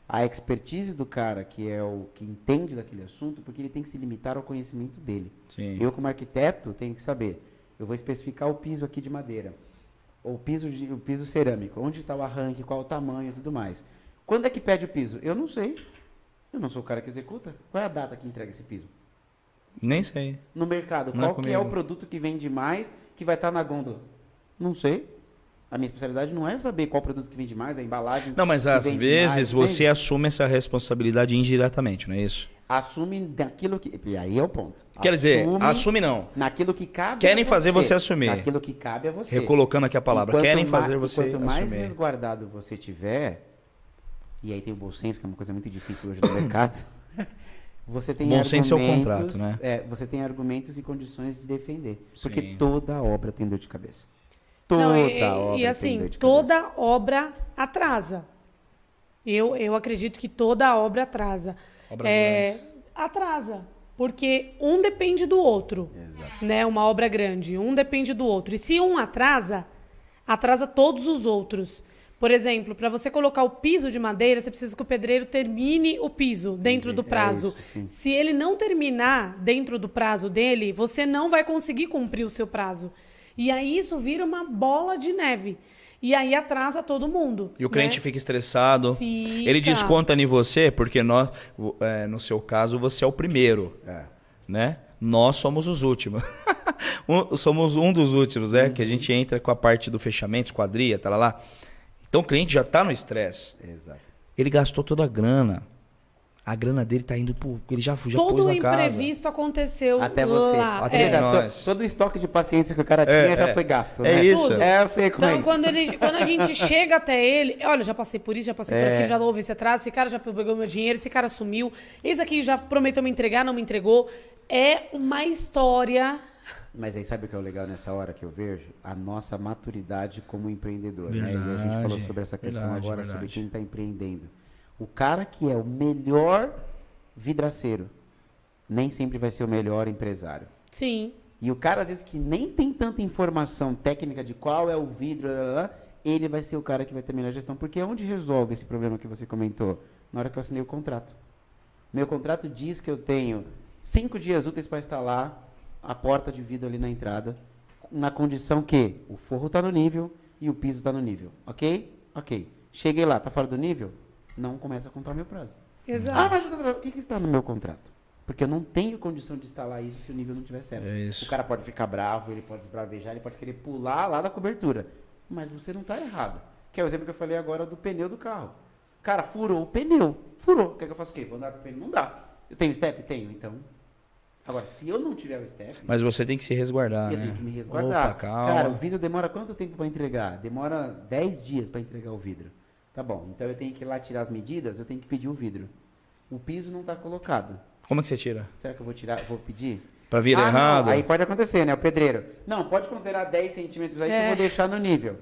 a expertise do cara, que é o que entende daquele assunto, porque ele tem que se limitar ao conhecimento dele. Sim. Eu, como arquiteto, tenho que saber. Eu vou especificar o piso aqui de madeira, o piso cerâmico, onde está o arranque, qual o tamanho e tudo mais. Quando é que pede o piso? Eu não sei. Eu não sou o cara que executa. Qual é a data que entrega esse piso? Nem sei. No mercado, Não é qual que é o comigo. produto que vende mais, que vai estar na gôndola? Não sei. A minha especialidade não é saber qual produto que vende mais, a embalagem. Não, mas que às vende vezes mais, você assume essa responsabilidade indiretamente, não é isso? assume daquilo que... E aí é o ponto. Quer dizer, assume não. Naquilo que cabe Querem a fazer você assumir. Naquilo que cabe a você. Recolocando aqui a palavra. Enquanto Querem ma- fazer você Quanto mais assumir. resguardado você tiver, e aí tem o bom senso, que é uma coisa muito difícil hoje no mercado, você tem Bom argumentos... senso é o contrato, né? Você tem argumentos e condições de defender. Sim. Porque toda obra tem dor de cabeça. Não, Toda e obra tem assim, dor de cabeça. toda obra atrasa. Eu acredito que toda obra atrasa. Obras grandes. Atrasa. Porque um depende do outro. Exato. Né? Uma obra grande. Um depende do outro. E se um atrasa, atrasa todos os outros. Por exemplo, para você colocar o piso de madeira, você precisa que o pedreiro termine o piso dentro do prazo. isso, sim. Se ele não terminar dentro do prazo dele, você não vai conseguir cumprir o seu prazo. E aí isso vira uma bola de neve. E aí atrasa todo mundo. E o cliente fica estressado. Fica. Ele desconta em você, porque nós, no seu caso, você é o primeiro. Né? Nós somos os últimos. Somos um dos últimos, que a gente entra com a parte do fechamento, esquadria, tá lá. Então o cliente já está no estresse. Exato. Ele gastou toda a grana. A grana dele tá indo pro... Ele já todo pôs na casa. Todo imprevisto aconteceu Até você. lá. Até nós. Todo o estoque de paciência que o cara tinha já foi gasto, né? É isso. Tudo. Eu sei como Então, é isso. quando a gente chega até ele, olha, já passei por isso, já passei por aquilo, já houve esse atraso, esse cara já pegou meu dinheiro, esse cara sumiu, esse aqui já prometeu me entregar, não me entregou. É uma história... Mas aí sabe o que é o legal nessa hora que eu vejo? A nossa maturidade como empreendedor. Verdade, né? E a gente falou sobre essa questão agora, verdade. sobre quem está empreendendo. O cara que é o melhor vidraceiro nem sempre vai ser o melhor empresário. Sim. E o cara, às vezes, que nem tem tanta informação técnica de qual é o vidro, ele vai ser o cara que vai ter melhor gestão. Porque onde resolve esse problema que você comentou? Na hora que eu assinei o contrato. Meu contrato diz que eu tenho 5 dias úteis para instalar a porta de vidro ali na entrada, na condição que o forro está no nível e o piso está no nível. Ok? Ok. Cheguei lá, está fora do nível? Não começa a contar o meu prazo. Exato. Ah, mas o que está no meu contrato? Porque eu não tenho condição de instalar isso se o nível não estiver certo. É isso. O cara pode ficar bravo, ele pode esbravejar, ele pode querer pular lá da cobertura. Mas você não está errado. Que é o exemplo que eu falei agora do pneu do carro. Cara, furou o pneu. Furou. Quer que eu faça o quê? Vou andar com o pneu? Não dá. Eu tenho step? Tenho. Então... Agora, se eu não tiver o step... Mas você tem que se resguardar, eu né? tenho que me resguardar. Opa, calma. Cara, o vidro demora quanto tempo para entregar? Demora 10 dias para entregar o vidro. Tá bom, então eu tenho que ir lá tirar as medidas, eu tenho que pedir o vidro. O piso não está colocado. Como é que você tira? Será que eu vou tirar, vou pedir? Pra vir errado? Não. Aí pode acontecer, né? O pedreiro. Não, pode considerar 10 centímetros aí que eu vou deixar no nível.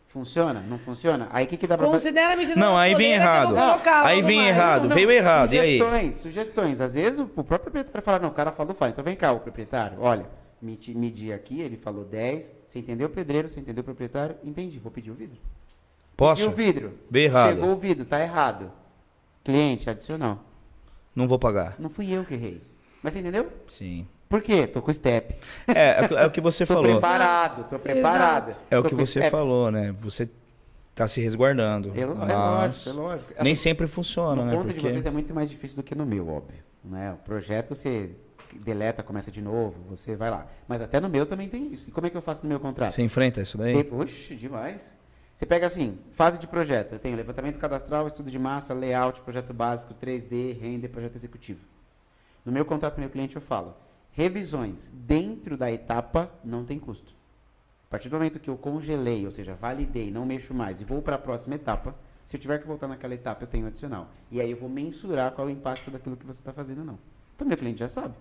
Funciona? Não funciona? Aí o que dá pra fazer? Considera a medida Não, da aí vem soleira que eu errado. vou colocar, Aí logo vem mais. errado. Veio errado, e aí? Sugestões. Às vezes o próprio proprietário vai falar, não, o cara falou, fala. Então vem cá, o proprietário, olha, medi aqui, ele falou 10. Você entendeu o pedreiro? Você entendeu o proprietário? Entendi, vou pedir o vidro. Posso? Pedi o vidro. Bem errado. Chegou o vidro, tá errado. Cliente, adicional. Não vou pagar. Não fui eu que errei. Mas você entendeu? Sim. Por quê? Tô com o step. É o que você Tô falou. Tô preparado. É o Tô que com você step. falou, né? Você tá se resguardando. É lógico. Nem Assim, sempre funciona, no né? ponto de vocês é muito mais difícil do que no meu, óbvio. Né? O projeto você deleta, começa de novo, você vai lá. Mas até no meu também tem isso. E como é que eu faço no meu contrato? Você enfrenta isso daí? Oxe, demais. Você pega assim, fase de projeto. Eu tenho levantamento cadastral, estudo de massa, layout, projeto básico, 3D, render, projeto executivo. No meu contrato com o meu cliente eu falo, revisões dentro da etapa não tem custo. A partir do momento que eu congelei, ou seja, validei, não mexo mais e vou para a próxima etapa, se eu tiver que voltar naquela etapa, eu tenho adicional. E aí eu vou mensurar qual é o impacto daquilo que você está fazendo ou não. Então, meu cliente já sabe.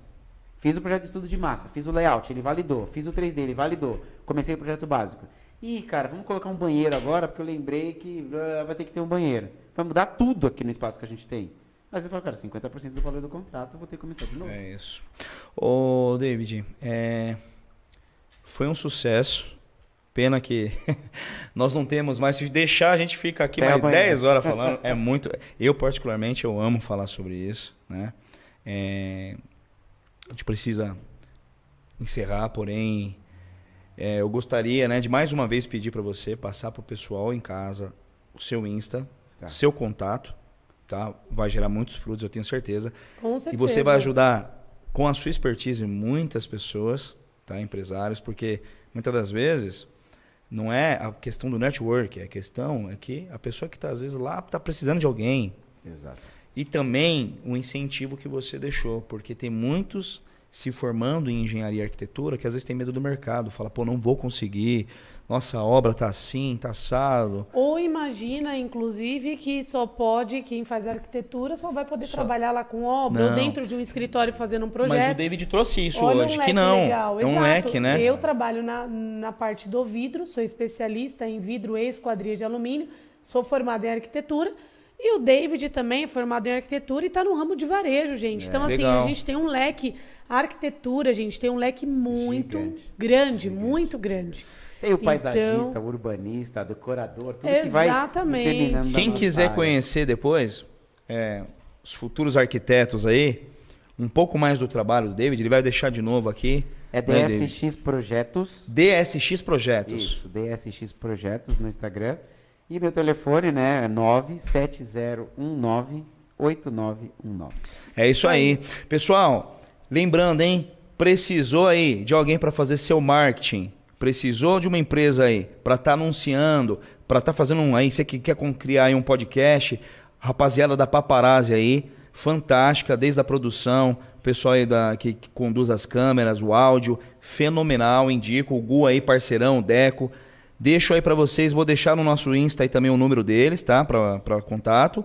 Fiz o projeto de estudo de massa, fiz o layout, ele validou. Fiz o 3D, ele validou. Comecei o projeto básico. Ih, cara, vamos colocar um banheiro agora, porque eu lembrei que vai ter que ter um banheiro. Vai mudar tudo aqui no espaço que a gente tem. Mas você fala, cara, 50% do valor do contrato, eu vou ter que começar de novo. É isso. Ô, David, foi um sucesso. Pena que nós não temos mais. Se deixar, a gente fica aqui mais 10 horas falando. É muito. Eu, particularmente, eu amo falar sobre isso, né? A gente precisa encerrar, porém, eu gostaria, né, de mais uma vez pedir para você passar para o pessoal em casa o seu Insta, seu contato, tá? Vai gerar muitos frutos, eu tenho certeza. Com certeza. E você vai ajudar com a sua expertise muitas pessoas, tá? Empresários, porque muitas das vezes não é a questão do network, a questão é que a pessoa que está às vezes lá está precisando de alguém. Exato. E também o incentivo que você deixou, porque tem muitos se formando em engenharia e arquitetura que às vezes tem medo do mercado, fala, pô, não vou conseguir, nossa, a obra tá assim, tá assado. Ou imagina, inclusive, que só pode, quem faz arquitetura só vai poder trabalhar lá com obra, ou dentro de um escritório fazendo um projeto. Mas o David trouxe isso Olha hoje, um que não. legal. É um Exato. leque, né? Eu trabalho na parte do vidro, sou especialista em vidro e esquadria de alumínio, sou formada em arquitetura. E o David também é formado em arquitetura e está no ramo de varejo, gente. Então, assim, legal. a gente tem um leque... A arquitetura, gente, tem um leque muito grande, muito grande. Tem o paisagista, Então, o urbanista, decorador, tudo exatamente. que vai disseminando. Quem quiser conhecer depois, os futuros arquitetos aí, um pouco mais do trabalho do David, ele vai deixar de novo aqui. É DSX Projetos. DSX Projetos. Isso, DSX Projetos no Instagram. E meu telefone, né, é 970198919. É isso aí. Pessoal, lembrando, hein? Precisou aí de alguém para fazer seu marketing. Precisou de uma empresa aí para estar anunciando, para estar fazendo aí, você que quer criar aí um podcast, rapaziada da Paparazzi aí, fantástica, desde a produção, o pessoal aí que conduz as câmeras, o áudio, fenomenal, indico, o Gu aí, parceirão, o Deco. Deixo aí para vocês, vou deixar no nosso Insta aí também o número deles, tá? Para contato.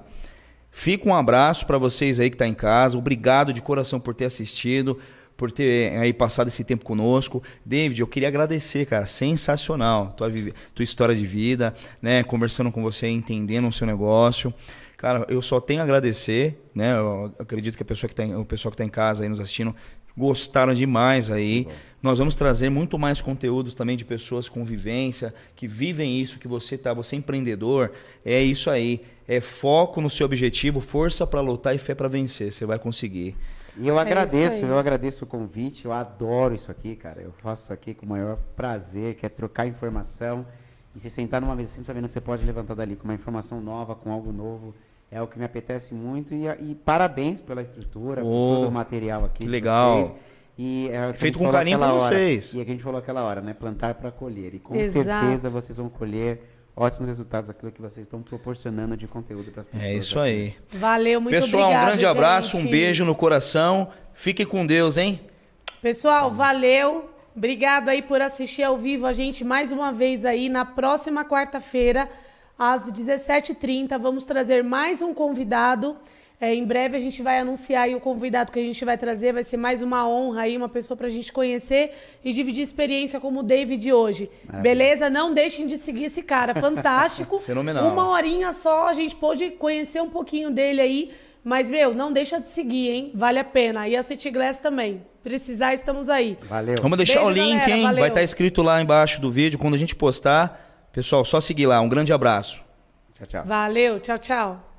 Fica um abraço para vocês aí que tá em casa. Obrigado de coração por ter assistido, por ter aí passado esse tempo conosco. David, eu queria agradecer, cara. Sensacional. Tua história de vida, né? Conversando com você, entendendo o seu negócio. Cara, eu só tenho a agradecer, né? Eu acredito que o pessoal que tá em casa aí nos assistindo gostaram demais aí. Nós vamos trazer muito mais conteúdos também de pessoas com vivência, que vivem isso, que você é empreendedor. É isso aí. É foco no seu objetivo, força para lutar e fé para vencer. Você vai conseguir. E eu agradeço o convite, eu adoro isso aqui, cara. Eu faço isso aqui com o maior prazer, que é trocar informação. E se sentar numa mesa sempre sabendo que você pode levantar dali com uma informação nova, com algo novo. É o que me apetece muito. E parabéns pela estrutura, por todo o material aqui. Que legal. E feito com carinho para vocês. E é que a gente falou aquela hora, né? Plantar para colher. E com Exato. certeza vocês vão colher ótimos resultados daquilo que vocês estão proporcionando de conteúdo para as pessoas. É isso aí. Valeu, muito Pessoal, obrigado, um grande abraço, gente. um beijo no coração. Fiquem com Deus, hein? Pessoal, valeu. Obrigado aí por assistir ao vivo a gente mais uma vez aí. Na próxima quarta-feira, às 17h30, vamos trazer mais um convidado. Em breve a gente vai anunciar aí o convidado que a gente vai trazer. Vai ser mais uma honra aí, uma pessoa pra gente conhecer e dividir experiência como o David hoje. Maravilha. Beleza? Não deixem de seguir esse cara, fantástico. Fenomenal. Uma horinha só, a gente pôde conhecer um pouquinho dele aí. Mas, não deixa de seguir, hein? Vale a pena. E a City Glass também. Precisar, estamos aí. Valeu. Vamos deixar Beijo, o link, galera. hein? Valeu. Vai estar escrito lá embaixo do vídeo. Quando a gente postar, pessoal, só seguir lá. Um grande abraço. Tchau, tchau. Valeu, tchau, tchau.